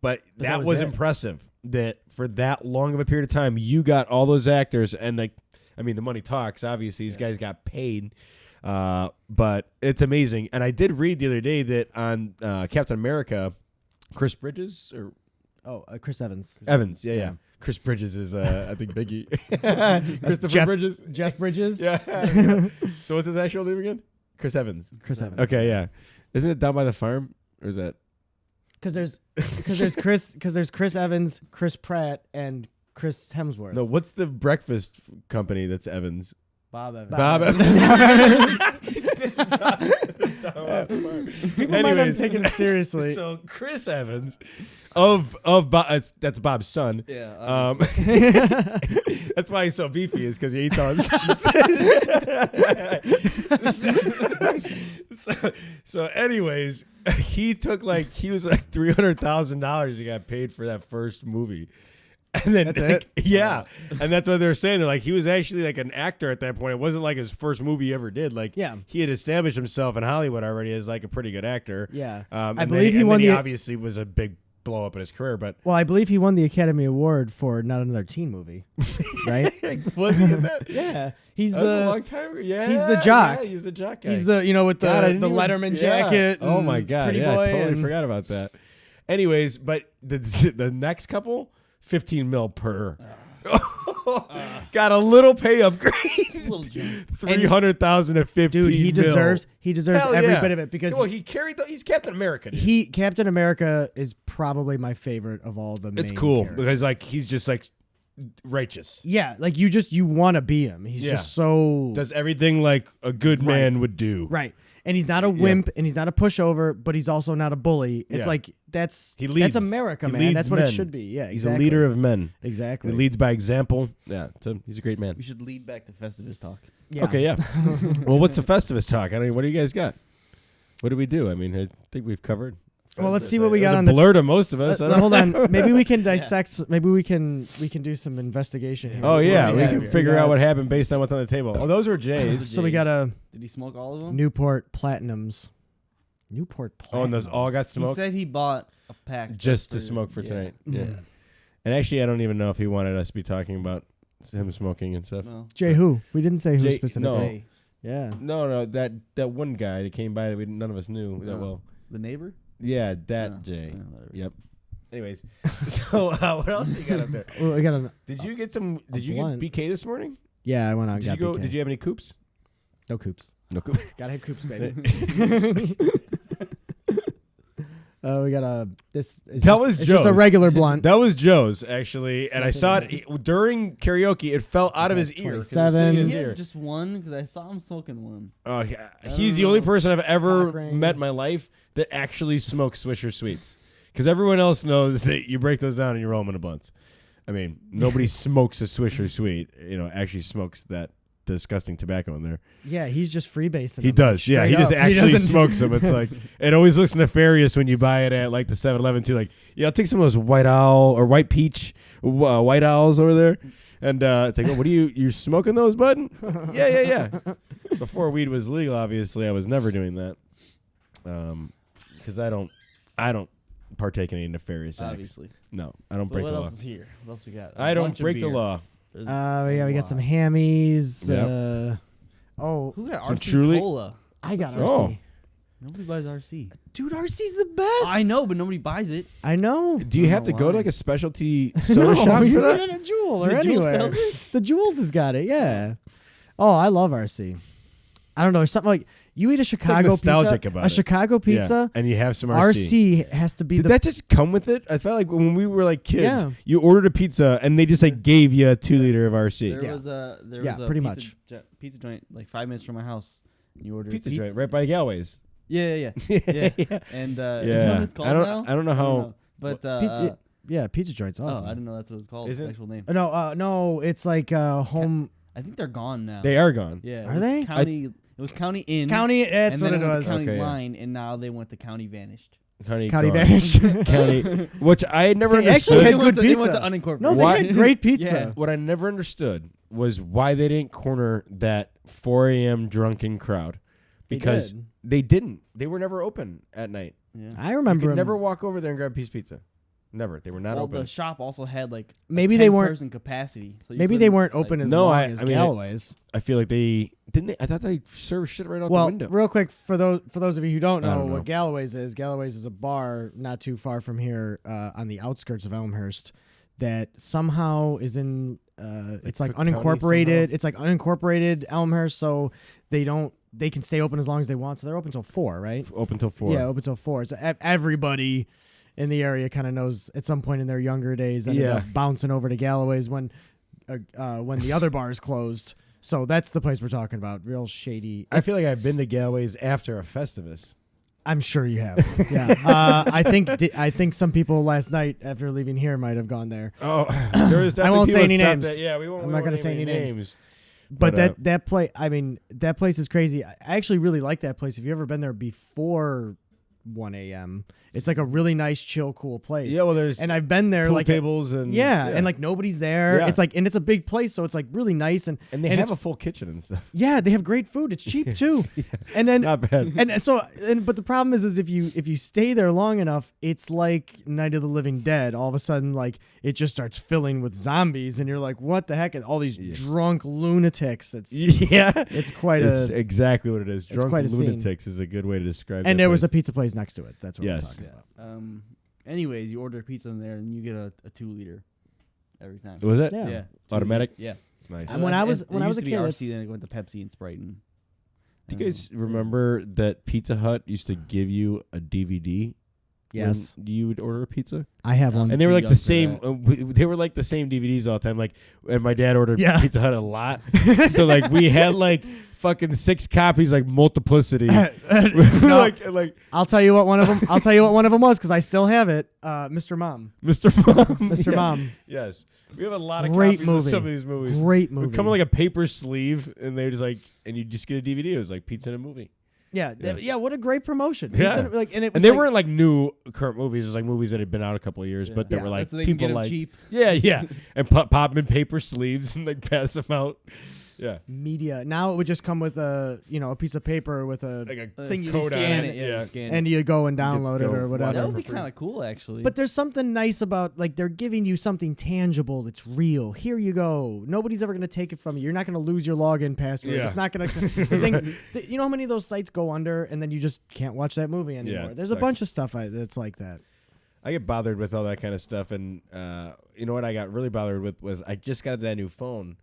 but that was impressive. That for that long of a period of time, you got all those actors, and like, I mean, the money talks. Obviously, these guys got paid. But it's amazing. And I did read the other day that on Captain America, Chris Bridges or Chris Evans. Evans, yeah. Chris Bridges is I think Biggie. Christopher Jeff Bridges. Jeff Bridges. Yeah. So what's his actual name again? Chris Evans. Chris Evans. Okay, yeah. Isn't it Down by the Farm, or is that? Because there's Chris Evans, Chris Pratt, and Chris Hemsworth. No, what's the breakfast company that's Evans? Bob Evans. Bob People might not have taken it seriously. So Chris Evans of Bob, that's Bob's son. Yeah. That's why he's so beefy, is because he eats all his so anyways, he was like $300,000 he got paid for that first movie. And then That's it? Yeah. And that's what they were saying. They're like, he was actually like an actor at that point. It wasn't like his first movie he ever did. Like, he had established himself in Hollywood already as like a pretty good actor. Yeah. I believe he won he the- obviously was a big blow up in his career, but Well, I believe he won the Academy Award for Not Another Teen Movie, right? was he in that? Yeah, he's That was a the long time ago. Yeah, he's the jock. Yeah, he's the jock guy. he's the with God, I the didn't even- Letterman yeah. jacket. Oh and my God! Pretty Yeah, Boy I totally and- forgot about that. Anyways, but the next couple, 15 mil per. Got a little pay upgrade. 300,000 to 15. Dude, he mil. deserves Hell every yeah. bit of it because he carried. He's Captain America. Dude. Captain America is probably my favorite of all the. It's main cool characters. because like he's just like righteous. Yeah, like you want to be him. He's just so does everything like a good man would do. right. And he's not a wimp, and he's not a pushover, but he's also not a bully. It's like that's America, He man. leads That's what men. it should be. Yeah, He's exactly. a leader of men. Exactly. He leads by example. Yeah, he's a great man. We should lead back to Festivus talk. Yeah. Okay, yeah. Well, what's the Festivus talk? I mean, what do you guys got? What do we do? I mean, I think we've covered. Well, let's see what we It got was on a blur to most of us. Hold on. Maybe we can dissect. Maybe we can do some investigation here. Oh yeah, we have can here? figure out what happened based on what's on the table. Oh, those were Jay's. So we got a Did he smoke all of them? Newport Platinums. Newport Platinums. Oh, and those all got He smoked said he bought a pack just to smoke for tonight. Yeah. And actually, I don't even know if he wanted us to be talking about him smoking and stuff. No. Jay who? We didn't say who Jay- specifically. no. Hey, Yeah. No, that one guy that came by that none of us knew that No. well. the neighbor? Yeah, that No. Jay. No, whatever. Yep. Anyways, so what else you got up there? Well, I got a. Did you get some? Did you blunt. get BK this morning? Yeah, I went on. Did you got go? BK. Did you have any coops? No coops. No coops. Gotta have coops, baby. We got a this. Was it's just a Joe's. regular blunt. That was Joe's actually, and I saw it during karaoke. It fell out of his ear. 'cause it was sitting in his He ear. has just one because I saw him smoking one. Oh, yeah. He's the only person I've ever Cock ring. met in my life that actually smokes Swisher Sweets. Because everyone else knows that you break those down and you roll them in a blunt. I mean, nobody smokes a Swisher Sweet. Actually smokes that disgusting tobacco in there. Yeah, he's just freebasing. He does. Yeah, he just actually smokes them. It's like it always looks nefarious when you buy it at like the 7-Eleven too. Like, yeah, I'll take some of those white owl or white peach white owls over there. And it's like, oh, what are you're smoking those, bud? Yeah. Before weed was legal, obviously, I was never doing that. Because I don't partake in any nefarious acts. Obviously. No, I don't So break what the law. else is here? What else we got? I don't break the law. Yeah, we got some hammies. Yep. Who got Some RC Truly? Cola? I got Oh. RC. Nobody buys RC. Dude, RC's the best. I know, but nobody buys it. I know. Do you I have to don't know go to why. like a specialty soda shop No, for you that? get it at Jewel or The Jewel anywhere. sells it? The Jewels has got it. Yeah. Oh, I love RC. I don't know. There's something like you eat a Chicago nostalgic pizza. about A it. Chicago pizza. Yeah. And you have some RC. RC has to be Did the that just come with it? I felt like when we were like kids, Yeah. you ordered a pizza and they just like gave you a 2-liter of RC. There Yeah. was a Yeah, pretty much. pizza joint like 5 minutes from my house. You ordered Pizza joint right by Galway's. Yeah. And is that what it's called now? I don't know how. But pizza joint's awesome. I didn't know that's what it's called. Is it? Actual name. No, it's like home I think they're gone now. They are gone. Yeah. Are they? It was County Inn. County. That's and what then it went was. to County Okay, yeah. Line, and now they went to County Vanished. County County gone. vanished. County, which I never They actually understood. had They went good to- they went pizza. to unincorporated. No, they Why- had great Yeah. pizza. What I never understood was why they didn't corner that 4 a.m. drunken crowd. They Because did. they didn't. They were never open at night. Yeah. I You remember could 'em- never walk over there and grab a piece of pizza. Never. They were not Well, open. the shop also had like Maybe they weren't- 10-person capacity. So you Maybe they couldn't, weren't like- open as No, long I- as I mean, Galloway's. I feel like they didn't. I thought they served shit right out Well, the window. real quick for those of you who don't I know, don't know. what Galloway's is a bar not too far from here on the outskirts of Elmhurst that somehow is in it's like Cook County unincorporated. somehow? It's like unincorporated Elmhurst, so they can stay open as long as they want. So they're open till 4, right? Open till 4. Yeah, open till 4. So everybody in the area kind of knows at some point in their younger days ended Yeah. up bouncing over to Galloway's when the other bars closed. So that's the place we're talking about. Real shady. I feel like I've been to Galway's after a Festivus. I'm sure you have. Yeah. I think some people last night after leaving here might have gone there. Oh, there was definitely I won't people say any that stopped names. at- yeah, we won't. I'm we not won't gonna name say any names. But, that place, I mean, that place is crazy. I actually really like that place. If you've ever been there before 1 a.m., it's like a really nice, chill, cool place. Yeah, well, there's and I've been there pool like tables and and like nobody's there. Yeah. It's like, and it's a big place, so it's like really nice and they and have it's, a full kitchen and stuff. yeah, they have great food. It's cheap too. And then Not bad. but the problem is if you stay there long enough, it's like Night of the Living Dead. All of a sudden, like it just starts filling with zombies, and you're like, what the heck? And all these drunk lunatics. It's it's quite It's a exact what it is. Drunk quite a scene. lunatics is a good way to describe. and that there was a place. pizza place next to it. That's what Yes. we're talking about. Anyways, you order pizza in there and you get a 2-liter every time. Was it? Yeah. 2 Automatic? Yeah. Nice. And when I was a used to be kid, RC, then it went to Pepsi and Sprite. And Do you guys remember that Pizza Hut used to give you a DVD? Yes. when you would order a pizza, I have one. and they were too like young the for same. They were like the same DVDs all the time. Like, and my dad ordered Yeah. Pizza Hut a lot, so like we had like fucking 6 copies, like multiplicity. No. like I'll tell you what one of them. I'll tell you what one of them was because I still have it. Mr. Mom. Mr. Mom. Mr. Yeah. Mom. Yes, we have a lot of Great copies movie. of some of these movies. Great It would movie. come in like a paper sleeve, and they just like, and you just get a DVD. It was like pizza and a movie. Yeah, Yeah. yeah. What a great promotion. Yeah. Pizza, like, and it was And they like- weren't like new current movies. It was like movies that had been out a couple of years, but they Yeah. were like so they can people get 'em like cheap. yeah, and pop them in paper sleeves and like pass them out. Yeah, media. Now it would just come with a a piece of paper with a like a thing you code on scan it. it. Yeah, Yeah. you scan and you go and download it go or watch whatever. that would be for free. kind of cool, actually. But there's something nice about like they're giving you something tangible that's real. Here you go. Nobody's ever gonna take it from you. You're not gonna lose your login password. Yeah. It's not gonna. The things. You know how many of those sites go under and then you just can't watch that movie anymore. it There's a sucks. bunch of stuff that's like that. I get bothered with all that kind of stuff, and you know what I got really bothered with was I just got that new phone,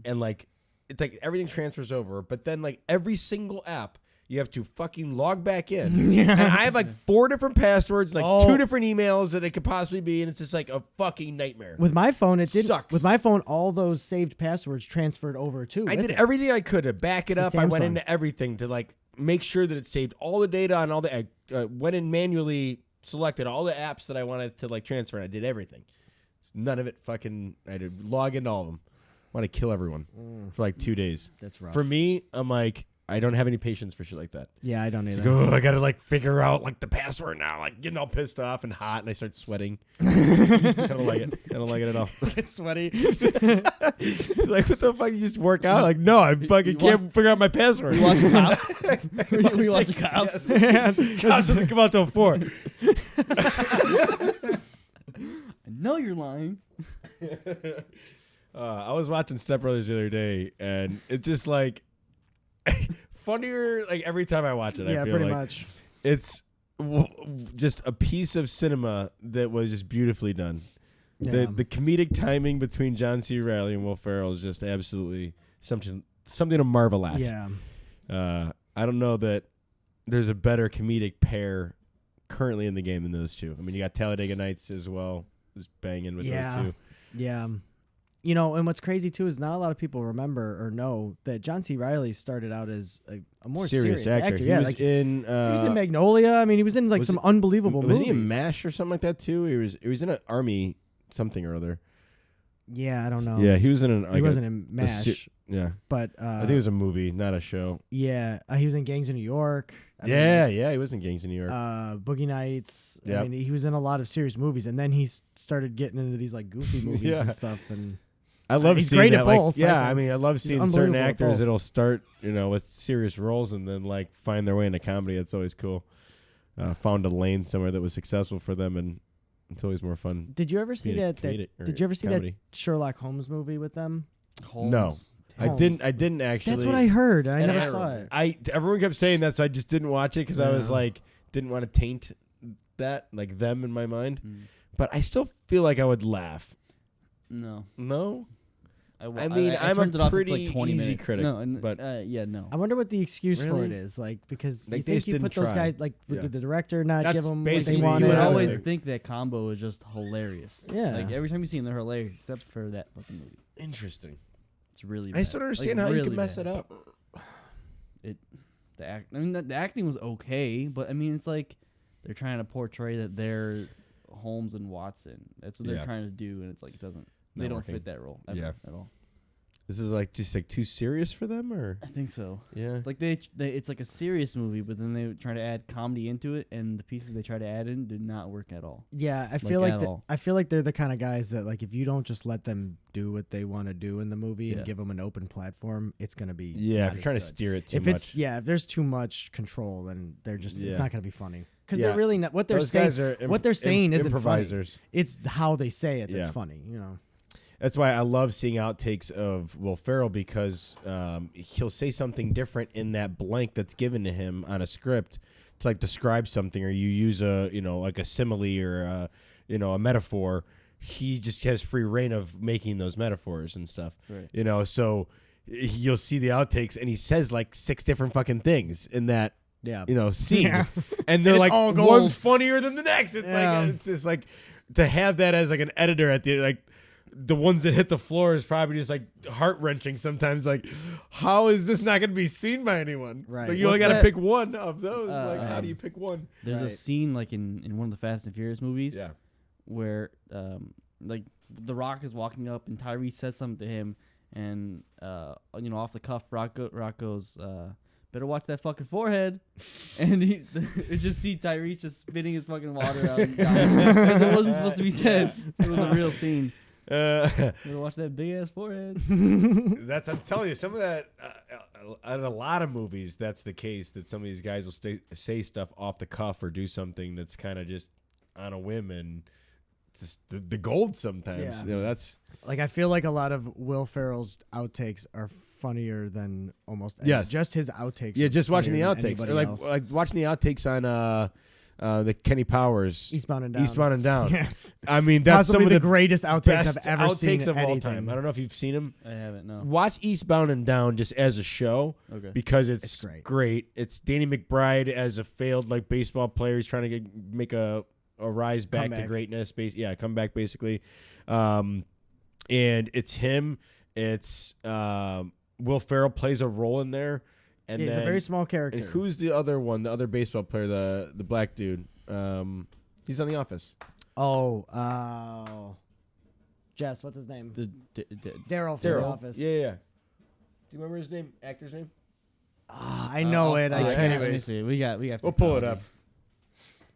and like it's like everything transfers over, but then like every single app You have to fucking log back in. And I have like 4 different passwords, like 2 different emails that it could possibly be, and it's just like a fucking nightmare. With my phone, it did. Sucks. With my phone, all those saved passwords transferred over too. I did everything I could to back it up. I went Samsung. into everything to like make sure that it saved all the data on all the. I went in manually, selected all the apps that I wanted to like transfer, and I did everything. None of it fucking. I had to log into all of them. I want to kill everyone for like 2 days. That's rough. For me, I'm like, I don't have any patience for shit like that. Yeah, I don't either. Like, I gotta like figure out like the password now. Like getting all pissed off and hot, and I start sweating. I don't like it. I don't like it at all. It's sweaty. It's like, what the fuck? You just work out? Like, no, I fucking can't figure out my password. You watch Cops? We watch Cops? Cops doesn't come out till 4. I know you're lying. I was watching Step Brothers the other day, and it's just like funnier. Like every time I watch it, I feel pretty like much. it's just a piece of cinema that was just beautifully done. Yeah. The comedic timing between John C. Reilly and Will Ferrell is just absolutely something to marvel at. Yeah. I don't know that there's a better comedic pair currently in the game than those two. I mean, you got Talladega Nights as well, just banging with those two. Yeah. You know, and what's crazy too is not a lot of people remember or know that John C. Reilly started out as a more serious actor. He Yeah, was like in he was in Magnolia. I mean, he was in like some unbelievable movies. Was he in MASH or something like that too? He was in an army something or other. Yeah, I don't know. Yeah, he was in an. Like he wasn't in MASH. Yeah, but I think it was a movie, not a show. Yeah, he was in Gangs of New York. He was in Gangs of New York. Boogie Nights. Yep. I mean, he was in a lot of serious movies, and then he started getting into these like goofy movies and stuff. And I love he's seeing great that. at Like, both. I mean, I love seeing certain actors that'll start, with serious roles and then like find their way into comedy. It's always cool. Found a lane somewhere that was successful for them, and it's always more fun. Did you ever see that? Did you ever see that Sherlock Holmes movie with them? No, I didn't actually. That's what I heard. I never saw it. Everyone kept saying that, so I just didn't watch it because I was like, didn't want to taint that like them in my mind. But I still feel like I would laugh. No. I mean, I'm a pretty like 20 easy minutes. critic, No, but no. I wonder what the excuse for Really? it is, like because Like, you they think just you didn't put those try. guys like Yeah. did the director not That's give them what they basically wanted? You would Yeah. always think that combo is just hilarious. Yeah. Like every time you see them, they're hilarious, except for that fucking movie. interesting. It's really bad. I just don't understand how you really can mess bad. it up. The acting was okay, but I mean, it's like they're trying to portray that they're Holmes and Watson. That's what they're Yeah. trying to do, and it's like it doesn't. They Not don't working. fit that role at all. This is like just like too serious for them, or I think so. yeah. Like they it's like a serious movie, but then they try to add comedy into it, and the pieces they try to add in did not work at all. Yeah, I feel like at all. I feel like they're the kind of guys that like if you don't just let them do what they want to do in the movie Yeah. and give them an open platform, it's gonna be Yeah, not if you're as trying to good. steer it too if much. it's if there's too much control, then they're just Yeah. it's not gonna be funny because Yeah. they're really not what they're Those saying. guys are What they're saying isn't improvisers. funny. It's how they say it that's Yeah. funny. You know. That's why I love seeing outtakes of Will Ferrell because he'll say something different in that blank that's given to him on a script to like describe something, or you use a like a simile or a metaphor. He just has free reign of making those metaphors and stuff. Right. So you'll see the outtakes and he says like 6 different fucking things in that scene, Yeah. and they're it's like all gold. one's funnier than the next. It's Yeah. like it's just like to have that as like an editor at the like. The ones that hit the floor is probably just like heart wrenching sometimes. Like, how is this not going to be seen by anyone? Right. Like, you only What's got to that? pick one of those. Like, how do you pick one? There's a Right. scene like in one of the Fast and Furious movies Yeah. where like The Rock is walking up and Tyrese says something to him, and off the cuff Rock goes, better watch that fucking forehead, and you just see Tyrese just spitting his fucking water out because it wasn't supposed to be said. It was a real scene. Better watch that big ass forehead. I'm telling you, some of that, in a lot of movies, that's the case, that some of these guys will say stuff off the cuff or do something that's kind of just on a whim, and it's just the gold sometimes. Yeah. That's Like I feel like a lot of Will Ferrell's outtakes are funnier than almost Yes. just his outtakes. yeah, are just watching the funnier than outtakes, anybody or else. like watching the outtakes on the Kenny Powers Eastbound and Down. Eastbound and Down. Yes. I mean, that's Possibly some of the the greatest outtakes best I've ever seen. outtakes of all anything. time. I don't know if you've seen them. I haven't. No. Watch Eastbound and Down just as a show because it's great. It's Danny McBride as a failed like baseball player. He's trying to make a rise back to greatness. Come back basically. And it's him. It's Will Ferrell plays a role in there. And he's then, a very small character. And who's the other one? The other baseball player, the black dude. He's on The Office. Jess, what's his name? Daryl from The Office. Yeah. Do you remember his name? Actor's name? I know it. I can't. Anyways, we have to we'll pull it up.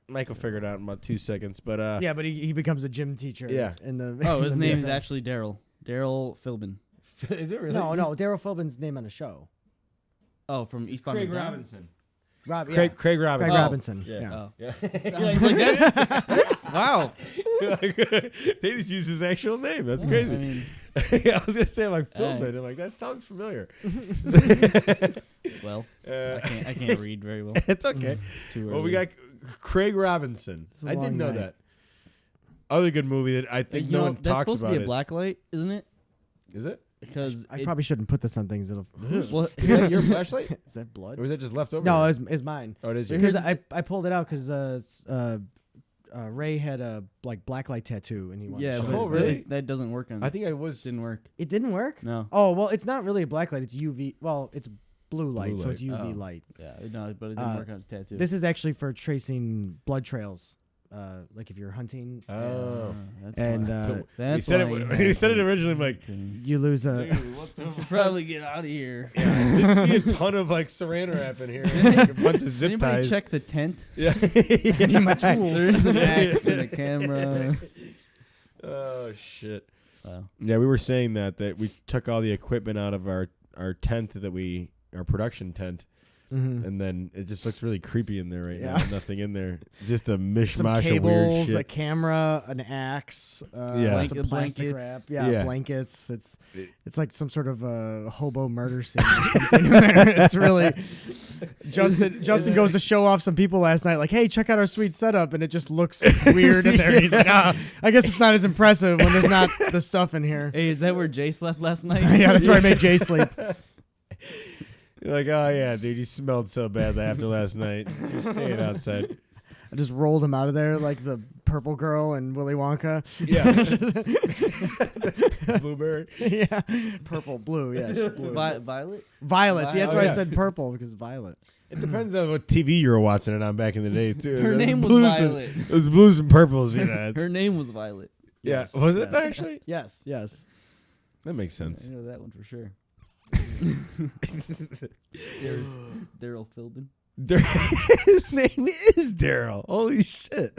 Mike will figure it out in about 2 seconds. But yeah, but he becomes a gym teacher. Yeah. In the his name is actually Daryl. Daryl Philbin. Is it really? No. Daryl Philbin's name on the show. Oh, from Eastbound and Down? Robinson. Craig Robinson. Craig Robinson. Yeah. Oh. Yeah. He's like, that's wow. They just use his actual name. That's crazy. I mean, I was gonna say I'm like Philbin. I'm like that sounds familiar. Well, I can't read very well. It's okay. It's too early. Well, we got Craig Robinson. I didn't know that. Other good movie that I think no one talks about. That's supposed to be a blacklight, isn't it? Is it? Because I probably shouldn't put this on things that'll. Well, is that your flashlight? Is that blood? Or is that just left over? No, it's mine. Oh, it is yours. Because I pulled it out because Ray had a blacklight tattoo and he wanted. Yeah, to but really? That doesn't work on. I think didn't work. It didn't work. No. Oh well, it's not really a blacklight. It's UV. Well, it's blue light, so it's UV light. Yeah, no, but it didn't work on his tattoo. This is actually for tracing blood trails. Like if you're hunting. Oh, that's and he said it originally. I'm like, you lose a. You should probably get out of here. Yeah, I didn't see a ton of like saran wrap in here. Like a bunch of zip Anybody ties. check the tent? Yeah, I need my tools. There's an axe and a camera. Oh shit. Wow. Yeah, we were saying that we took all the equipment out of our tent our production tent. Mm-hmm. And then it just looks really creepy in there right now. Yeah. Nothing in there. Just a mishmash Some cables, of weird shit. a camera, an axe, some plastic wrap. Yeah, blankets. It's like some sort of hobo murder scene or something in there. It's really Justin goes to show off some people last night, like, hey, check out our sweet setup, and it just looks weird in there. He's like, I guess it's not as impressive when there's not the stuff in here. Hey, is that where Jay slept last night? Yeah, that's where I made Jay sleep. You're like, oh yeah, dude, you smelled so bad after last night. You're staying outside. I just rolled him out of there like the purple girl and Willy Wonka. Yeah. Blueberry. Yeah. Purple, blue, yes. Blue. Violet? Violet. See, that's why I said purple, because violet. It depends on what TV you were watching it on back in the day, too. Her name was Violet. It was blues and purples, you know. Her name was Violet. Yeah. Yes, Was it actually? Yes. That makes sense. I know that one for sure. There's Daryl Philbin. His name is Daryl. Holy shit.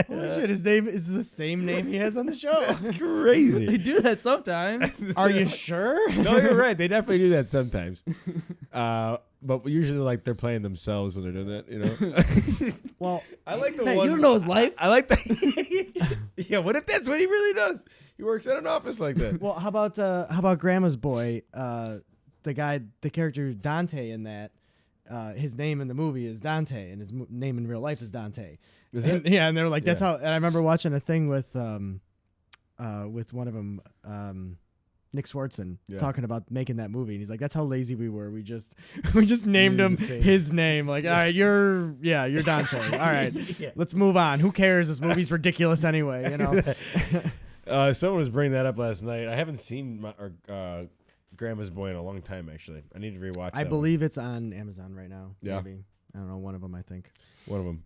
Holy shit, his name is the same name he has on the show. That's crazy. They do that sometimes. Are you sure? No, you're right. They definitely do that sometimes. But usually, like, they're playing themselves when they're doing that, you know? Well, I like the man, one. you don't know his life. I like that. Yeah, what if that's what he really does? He works at an office like that. well, how about Grandma's Boy? The character Dante in that, his name in the movie is Dante, and his name in real life is Dante. Yeah, and they're like, that's how. And I remember watching a thing with one of them, Nick Swartzen, talking about making that movie, and he's like, that's how lazy we were. We just named him his name. Like, all right, you're Dante. All right, let's move on. Who cares? This movie's ridiculous anyway. You know. Someone was bringing that up last night. I haven't seen Grandma's Boy in a long time, actually. I need to rewatch I believe it's on Amazon right now. Yeah. Maybe. I don't know, one of them, I think. One of them.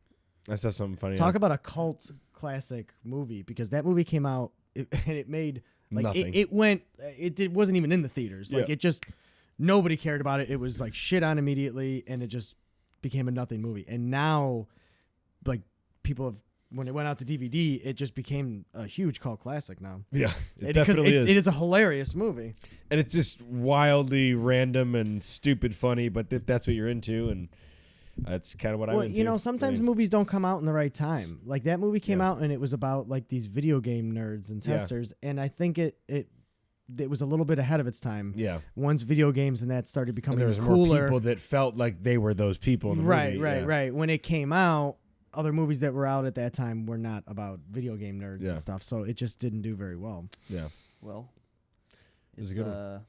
I saw something funny. Talk about a cult classic movie, because that movie came out and it made like nothing. It wasn't even in the theaters. Like, Yeah. it just, nobody cared about it. It was like shit on immediately, and it just became a nothing movie. And now, like, people have, when it went out to DVD, it just became a huge cult classic now. Yeah, it definitely is. It is a hilarious movie. And it's just wildly random and stupid funny, but if that's what you're into, and that's kind of what I'm into. Well, you know, sometimes movies don't come out in the right time. Like, that movie came out, and it was about, like, these video game nerds and testers, and I think it was a little bit ahead of its time. Yeah. Once video games and that started becoming and there was cooler. more people that felt like they were those people in the movie. Right. When it came out, other movies that were out at that time were not about video game nerds Yeah. and stuff, so it just didn't do very well. Yeah. Well, It was it's a good one.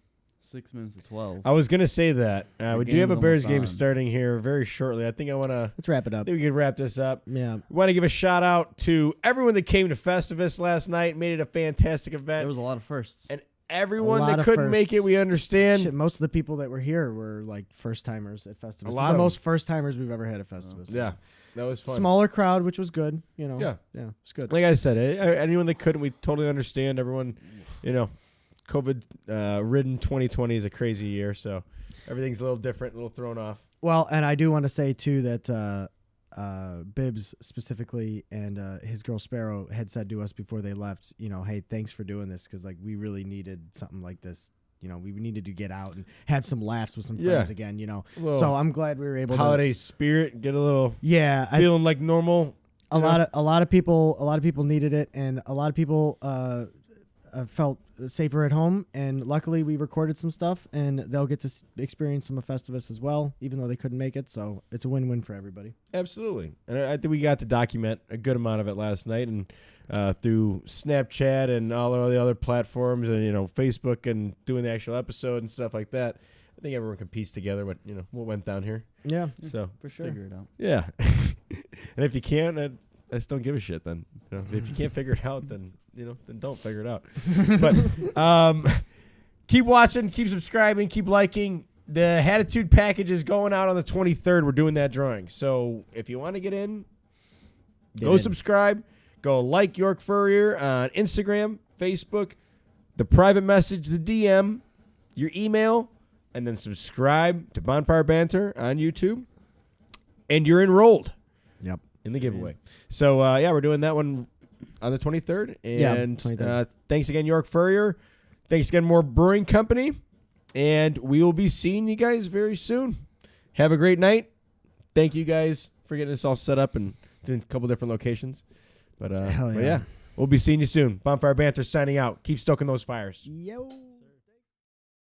6 minutes to 12. I was gonna say that we do game's have a Bears almost game on. starting here very shortly. I think I want to. Let's wrap it I up. think we could wrap this up. Yeah. Want to give a shout out to everyone that came to Festivus last night. Made it a fantastic event. There was a lot of firsts. And everyone A lot that of couldn't make it, firsts. we understand. Shit, most of the people that were here were like first timers at Festivus. This lot is of the most first timers we've ever had at Festivus. Yeah, that was fun. Smaller crowd, which was good. You know. Yeah. Yeah, it's good. Like I said, anyone that couldn't, we totally understand. Everyone, COVID ridden 2020 is a crazy year, so everything's a little different, a little thrown off. Well, and I do want to say too that Bibbs specifically and his girl Sparrow had said to us before they left, hey, thanks for doing this, because like we really needed something like this. We needed to get out and have some laughs with some friends again. Well, so I'm glad we were able holiday spirit, get a little feeling like normal. A lot of people needed it, and a lot of people felt safer at home. And luckily, we recorded some stuff, and they'll get to experience some of Festivus as well, even though they couldn't make it. So it's a win-win for everybody. Absolutely, and I think we got to document a good amount of it last night, and through Snapchat and all the other platforms, and Facebook, and doing the actual episode and stuff like that. I think everyone can piece together what went down here. Yeah, so for sure. Figure it out. Yeah, and if you can't, I just don't give a shit. Then if you can't figure it out, then then don't figure it out. But keep watching, keep subscribing, keep liking. The Hatitude package is going out on the 23rd. We're doing that drawing. So if you want to get in, go subscribe. Go like York Furrier on Instagram, Facebook, the private message, the DM, your email, and then subscribe to Bonfire Banter on YouTube. And you're enrolled. Yep. In the giveaway. So, we're doing that one on the 23rd. And 23rd. Thanks again, York Furrier. Thanks again, More Brewing Company. And we will be seeing you guys very soon. Have a great night. Thank you guys for getting this all set up and doing a couple different locations. But, Hell we'll be seeing you soon. Bonfire Banter signing out. Keep stoking those fires. Yo.